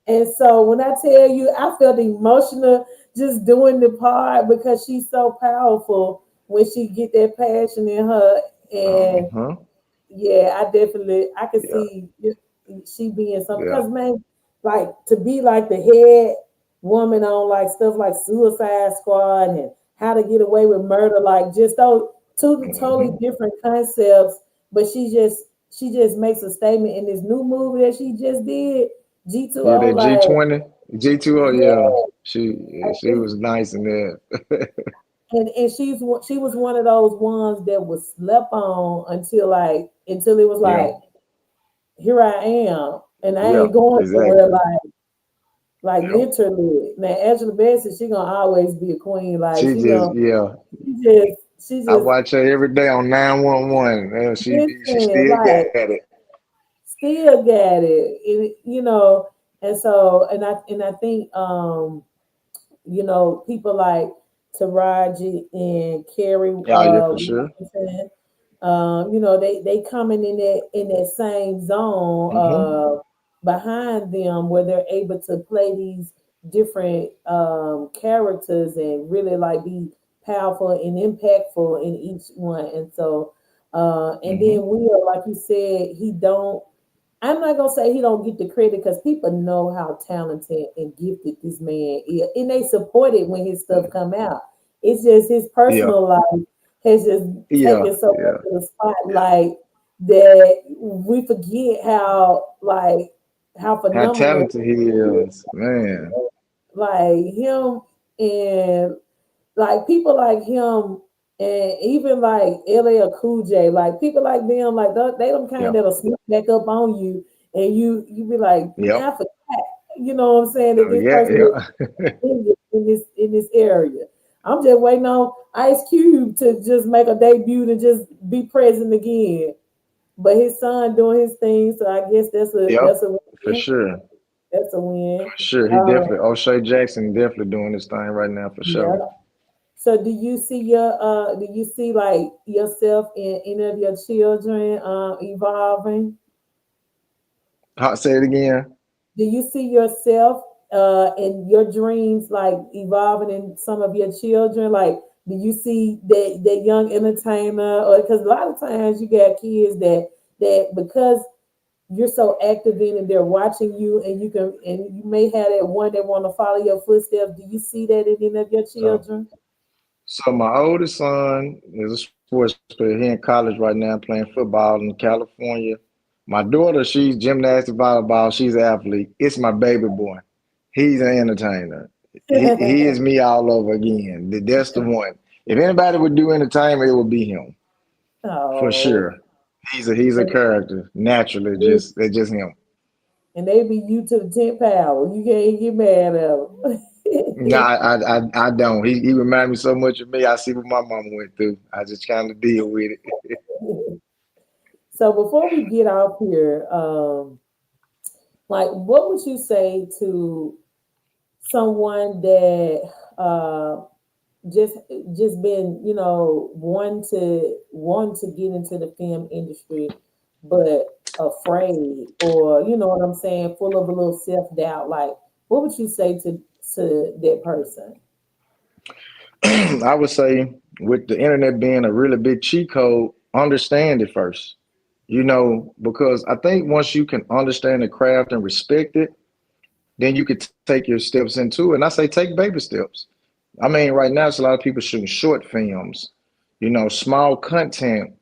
And so when I tell you, I felt emotional just doing the part because she's so powerful when she get that passion in her. And Uh-huh. yeah, I could Yeah, see she being something yeah. because man, like to be like the head woman on like stuff like Suicide Squad and How to Get Away with Murder, like just those two totally Hmm. different concepts. But she just makes a statement in this new movie that she just did, Yeah, G2O. that Like, G20, G2O, yeah. yeah, She was nice in there. and she was one of those ones that was slept on until it was Yeah, like, here I am, and I yeah, ain't going somewhere, exactly. like Yep. literally. Now Angela Bassett, she gonna always be a queen. Like She just, yeah. she just she I just watch her every day on 911. And she listen, still like got it. still got it, and I think people like Taraji and Carrie Yeah, yeah, for sure. Washington, they coming in that same zone Hmm. behind them where they're able to play these different characters and really like be powerful and impactful in each one. And so and then Hmm. Will, like you said, I'm not gonna say he don't get the credit because people know how talented and gifted this man is, and they support it when his stuff come out. It's just his Yeah, personal life has just yeah, taken so yeah. much of the spotlight that we forget how How phenomenal talented he is, man. like him and like people like him and even like LL Cool J, like people like them, like they them kind Yeah, that'll sneak back up on you, and you be like, yep. man, I forgot, you know what I'm saying, that Oh, this yeah, person is yeah. in this area. I'm just waiting on Ice Cube to just make a debut and just be present again. But his son doing his thing, so I guess that's a Yep, that's a for win. sure. That's a win. For sure. He Uh, definitely, O'Shea Jackson definitely doing this thing right now, for yeah. sure. So do you see like yourself in any of your children evolving? Say it again. Do you see yourself in your dreams like evolving in some of your children? Like do you see that young entertainer, or because a lot of times you got kids that because you're so active in and they're watching you and you may have that one that want to follow your footsteps. Do you see that in any of your So, children? so my oldest son is a sports player. He in college right now playing football in California. My daughter, she's gymnastics, volleyball. She's an athlete. It's my baby boy. He's an entertainer. He is me all over again. That's the one. If anybody would do entertainment, it would be him for Oh, sure. He's a and, character naturally. Just it's just him. and they be you to the 10th power. You can't get mad at No, them. I don't. He reminds me so much of me. I see what my mama went through. I just kind of deal with it. So before we get off here, like what would you say to someone that just just been want to get into the film industry but afraid, or you know what I'm saying, full of a little self-doubt, like what would you say to that person? I would say with the internet being a really big cheat code, understand it first. Because I think once you can understand the craft and respect it, then you could take your steps into it. And I say take baby steps. I mean, right now it's a lot of people shooting short films, small content.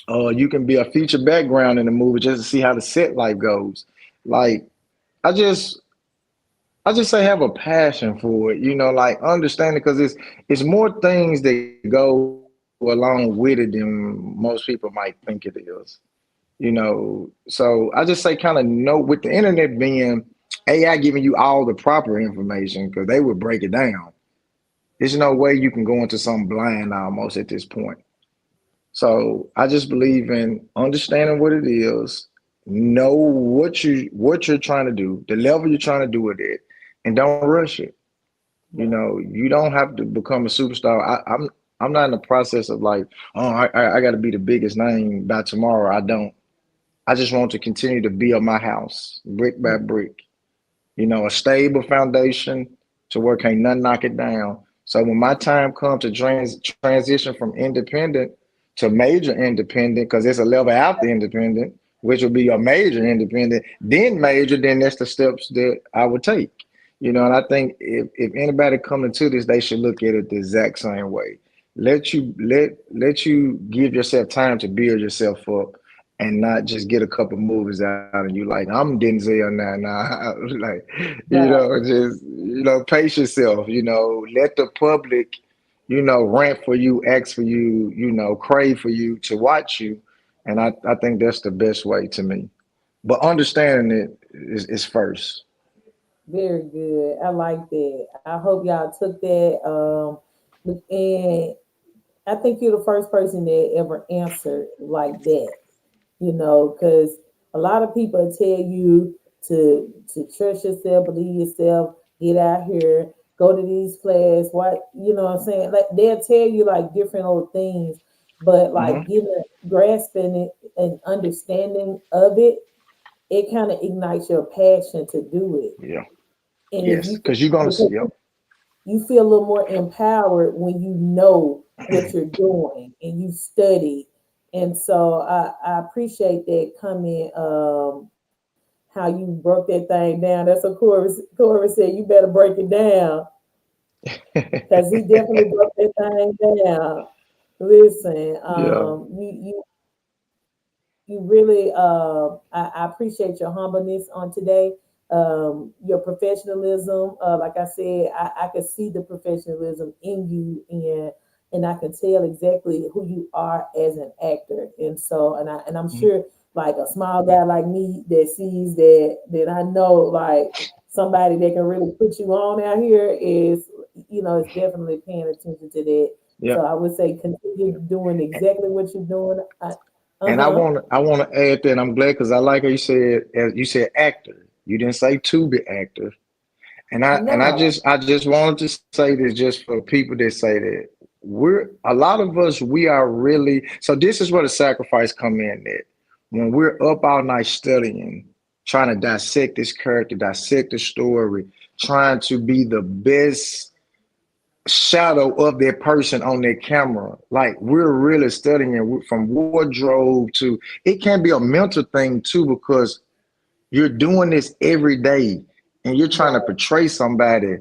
You can be a feature background in the movie just to see how the set life goes. Like I just I just say have a passion for it, like understand it because it's more things that go along with it than most people might think it is. So I just say kind of know with the internet being AI giving you all the proper information because they would break it down. There's no way you can go into something blind almost at this point. So I just believe in understanding what it is, know what you're trying to do, the level you're trying to do it at, and don't rush it. Right. You don't have to become a superstar. I'm not in the process of like, oh, I got to be the biggest name by tomorrow. I don't. I just want to continue to build my house brick by brick. A stable foundation to where can't nothing knock it down. So when my time comes to transition from independent to major independent, because it's a level after independent, which will be a major independent, then major, then that's the steps that I would take. And I think if anybody coming to this, they should look at it the exact same way. Let you give yourself time to build yourself up and not just get a couple movies out and you like, I'm Denzel now. Nah, like, Right. just, pace yourself, let the public, rant for you, ask for you, crave for you to watch you. And I think that's the best way to me. But understanding it is first. Very good. I like that. I hope y'all took that. And I think you're the first person that ever answered like that. Because a lot of people tell you to trust yourself, believe yourself, get out here, go to these classes. What what I'm saying? Like they'll tell you like different old things, but like Hmm. getting grasping it and understanding of it, it kind of ignites your passion to do it. Yeah. And if Yes. you Because you're gonna see. because Yep. you feel a little more empowered when you know what you're doing and you study. And so I appreciate that comment. How you broke that thing down. That's what Corey said. You better break it down because he definitely broke that thing down. Listen, Yeah. you really I appreciate your humbleness on today, your professionalism, like I said, I can see the professionalism in you, and I can tell exactly who you are as an actor. And so I'm Mhm. sure like a small guy like me that sees that I know like somebody that can really put you on out here is definitely paying attention to that. Yeah. So I would say continue doing exactly what you're doing. And I Uh-huh. want to I want to add that I'm glad because I like how you said, as you said, actor. You didn't say to be actor. And I No. just wanted to say this just for people that say that we're a lot of us, we are really, so this is where the sacrifice come in, that when we're up all night studying, trying to dissect this character, dissect the story, trying to be the best shadow of that person on their camera. Like we're really studying from wardrobe to, it can be a mental thing too, because you're doing this every day and you're trying to Right. portray somebody.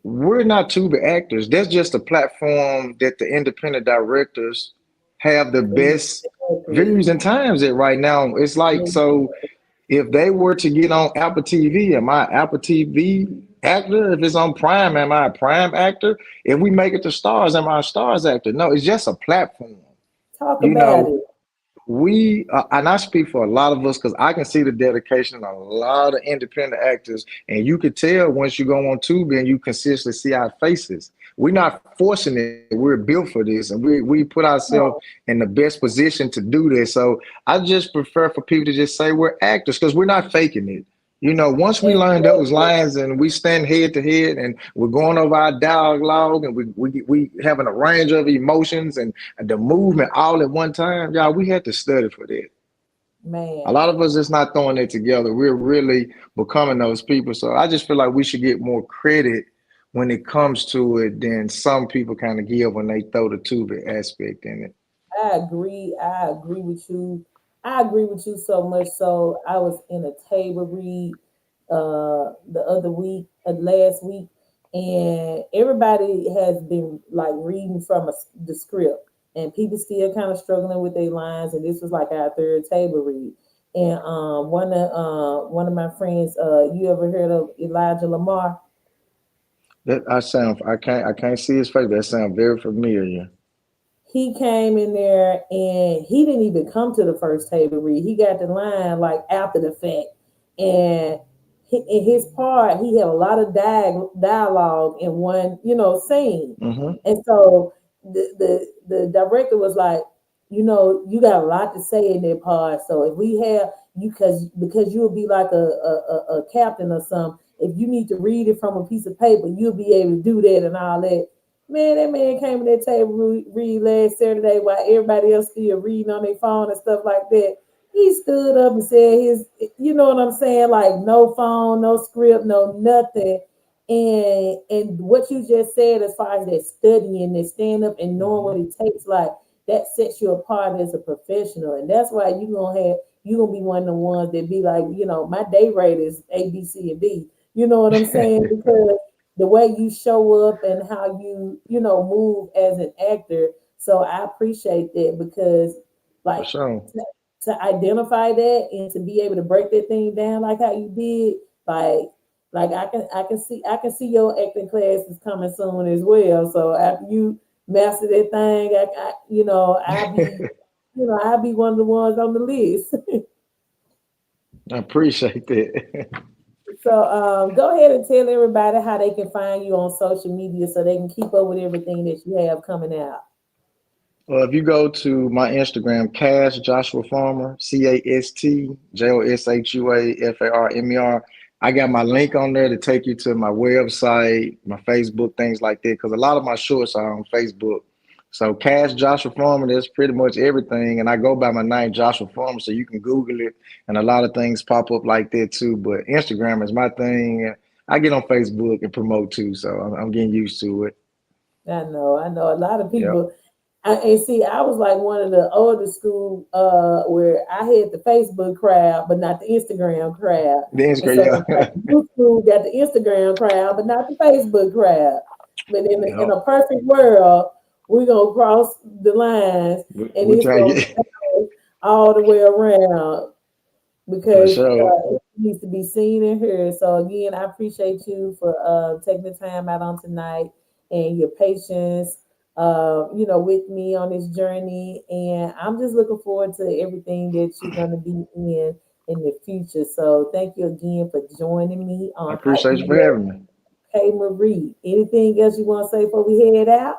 We're not tuber actors. That's just a platform that the independent directors have the best Exactly. views and times at right now. It's like, so if they were to get on Apple TV, am I Apple TV actor? If it's on Prime, am I a Prime actor? If we make it to Stars, am I a Stars actor? No, it's just a platform. Talk You about know, it. and I speak for a lot of us because I can see the dedication of a lot of independent actors, and you could tell once you go on Tubi and you consistently see our faces. We're not forcing it. We're built for this, and we put ourselves No, in the best position to do this. So I just prefer for people to just say we're actors because we're not faking it. Once we learn those exactly. lines and we stand head to head and we're going over our dialogue and we having a range of emotions and the movement all at one time, y'all, we had to study for that. A Man. lot of us is not throwing it together. We're really becoming those people. So I just feel like we should get more credit when it comes to it than some people kind of give when they throw the tuba aspect in it. I agree. I agree with you. I agree with you so much so I was in a table read the other week, last week, and everybody has been like reading from the script, and people still kind of struggling with their lines, and this was like our third table read. And one of my friends, you ever heard of Elijah Lamar? I can't see his face, but that sounds very familiar. He came in there and he didn't even come to the first table read. He got the line like after the fact. And in his part, he had a lot of dialogue in one, scene. Hmm. And so the director was like, you got a lot to say in that part. So if we have you, because you'll be like a captain or something. If you need to read it from a piece of paper, you'll be able to do that and all that. Man, that man came to that table read last Saturday while everybody else still reading on their phone and stuff like that. He stood up and said you know what I'm saying, like no phone, no script, no nothing. And what you just said as far as that studying, that stand up and knowing Hmm. what it takes, like that sets you apart as a professional. And that's why you gonna be one of the ones that be like, my day rate is A, B, C, and D. You know what I'm saying? Because the way you show up and how you move as an actor. So I appreciate that because For like sure. to identify that and to be able to break that thing down like how you did, like Like I can see your acting classes coming soon as well. So after you master that thing, I'll be one of the ones on the list. I appreciate that. So go ahead and tell everybody how they can find you on social media so they can keep up with everything that you have coming out. Well, if you go to my Instagram, Cash Joshua Farmer, CASTJOSHUAFARMER, I got my link on there to take you to my website, my Facebook, things like that. Because a lot of my shorts are on Facebook. So Cash Joshua Farmer, that's pretty much everything. And I go by my name, Joshua Farmer, so you can Google it. And a lot of things pop up like that too. But Instagram is my thing. I get on Facebook and promote too. So I'm getting used to it. I know a lot of Yep. people. And see, I was like one of the older school where I had the Facebook crowd, but not the Instagram crowd. The And so Instagram, like yeah. new school got the Instagram crowd, but not the Facebook crowd. But in Yep. a perfect world, we're gonna cross the lines and We it's try to gonna get go all the way around for because sure. it needs to be seen and heard. So again, I appreciate you for taking the time out on tonight and your patience, with me on this journey. And I'm just looking forward to everything that you're gonna be in the future. So thank you again for joining me I on Hype appreciate Me you for Up, having me. K Marie. Anything else you want to say before we head out?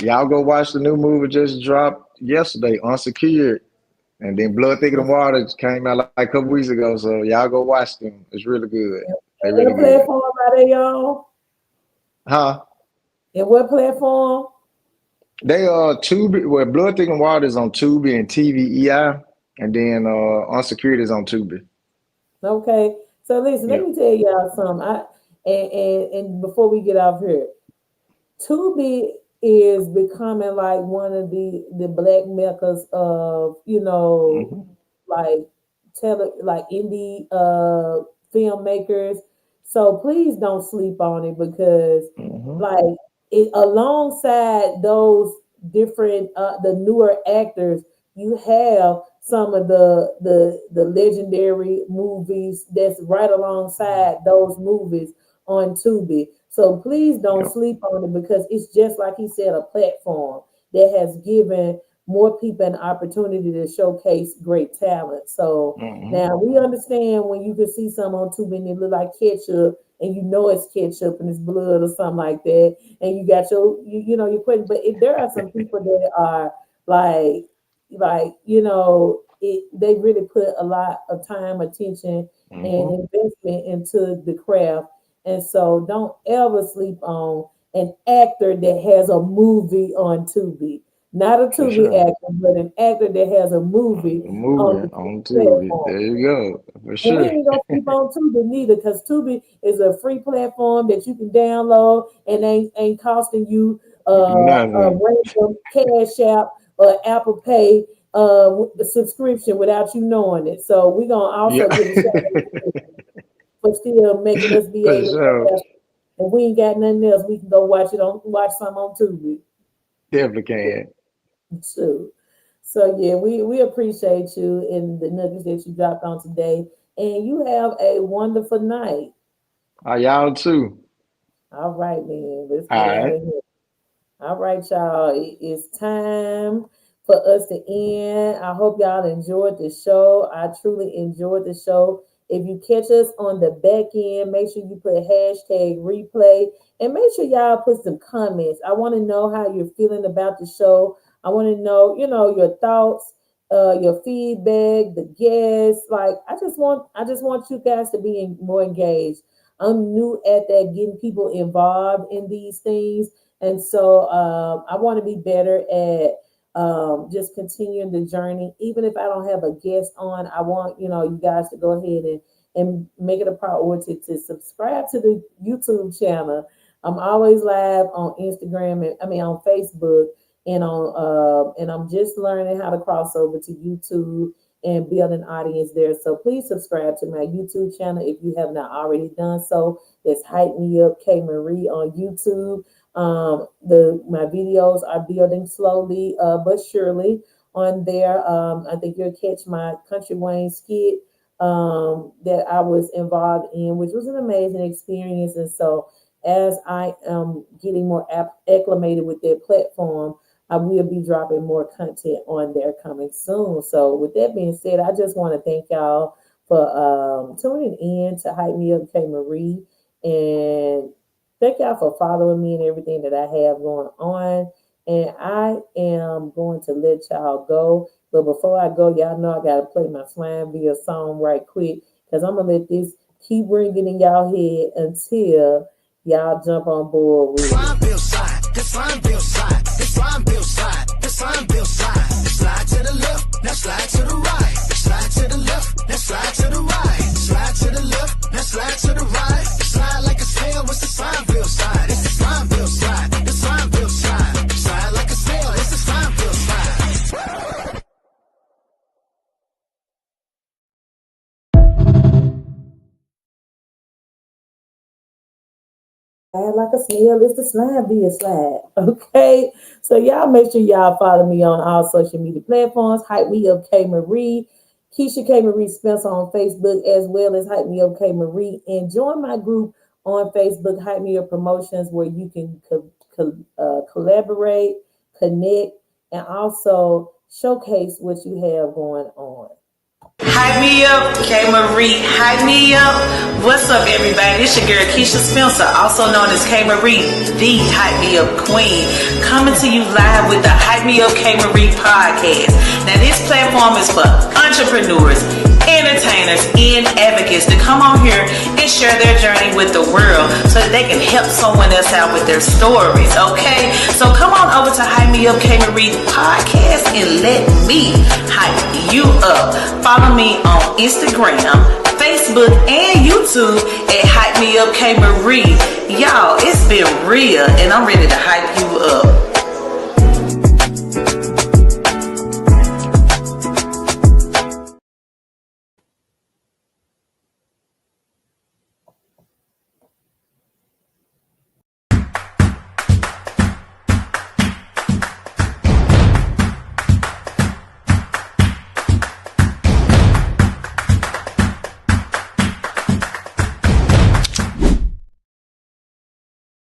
Y'all go watch the new movie just dropped yesterday, Unsecured. And then Blood Thicker Than Water came out like a couple weeks ago. So y'all go watch them. It's really good. They And really what good. platform are they on? Huh? And what platform? They Tubi, well, Blood Thicker Than Water is on Tubi and TVEI. And then Unsecured is on Tubi. Okay. So listen, let Yeah. me tell y'all something. And before we get off here, Tubi is becoming like one of the black meccas of Hmm. like like indie filmmakers. So please don't sleep on it because Hmm. like it alongside those different the newer actors, you have some of the legendary movies that's right alongside those movies on Tubi. So please don't Yep. sleep on it because it's just like he said, a platform that has given more people an opportunity to showcase great talent. So Hmm. now we understand when you can see some on Tubi and it look like ketchup and you know it's ketchup and it's blood or something like that, and you got your question. But there are some people that are like they really put a lot of time, attention, and Hmm. investment into the craft, and so don't ever sleep on an actor that has a movie on Tubi. Not a For Tubi sure. actor, but an actor that has a movie A on movie the on Tubi Tubi. platform. There you go. For And we sure. ain't gonna sleep on Tubi neither, because Tubi is a free platform that you can download and ain't costing you a Nothing. random Cash App or Apple Pay subscription without you knowing it. So we're gonna Yeah. also give a shout out for still making us be For able to sure. have. If we ain't got nothing else, we can go watch some on Tubi Definitely can. too. So yeah, we appreciate you and the nuggets that you dropped on today. And you have a wonderful night. Y'all too. All right, man. Let's All get out right. of here. All right, y'all. It's time for us to end. I hope y'all enjoyed the show. I truly enjoyed the show. If you catch us on the back end, make sure you put hashtag replay and make sure y'all put some comments. I want to know how you're feeling about the show. I want to know, your thoughts, your feedback, the guests. Like, I just want you guys to be more engaged. I'm new at that, getting people involved in these things, and so I want to be better at just continuing the journey. Even if I don't have a guest on, I want you guys to go ahead and make it a priority to subscribe to the YouTube channel. I'm always live on Instagram and on Facebook and I'm just learning how to cross over to YouTube and build an audience there. So please subscribe to my YouTube channel if you have not already done so. It's Hype Me Up K Marie on YouTube. The my videos are building slowly but surely on there. I think you'll catch my Country Wayne skit that I was involved in, which was an amazing experience. And so as I am getting more acclimated with their platform, I will be dropping more content on there coming soon. So with that being said, I just want to thank y'all for tuning in to Hype Me Up K Marie, and thank y'all for following me and everything that I have going on. And I am going to let y'all go. But before I go, y'all know I got to play my Slimeville song right quick, because I'm going to let this keep ringing in y'all head until y'all jump on board with it. Slimeville slide, the Slimeville slide, the Slimeville slide, the Slimeville slide. Slide to the left, now slide to the right. Slide to the left, now slide to the right. Slide to the left, now slide to the right. Slide like a snail, it's the Slimeville slide. It's the Slimeville slide, the Slimeville slide. Slide like a snail, it's the Slimeville slide. Like a snail, it's the Slimeville slide. Okay, so y'all make sure y'all follow me on all social media platforms. Hype Me Up K Marie, Keisha K Marie Spencer on Facebook, as well as Hype Me Up K Marie, and join my group on Facebook, Hype Me Up Promotions, where you can collaborate, connect, and also showcase what you have going on. Hype Me Up, K Marie, hype me up. What's up, everybody? It's your girl Keisha Spencer, also known as K Marie, the Hype Me Up Queen, coming to you live with the Hype Me Up K Marie podcast. Now, this platform is for entrepreneurs, entertainers, and advocates to come on here and share their journey with the world so that they can help someone else out with their stories, okay? So come on over to Hype Me Up K Marie podcast and let me hype you up. Follow me on Instagram, Facebook, and YouTube at Hype Me Up K Marie. Y'all, it's been real, and I'm ready to hype you up.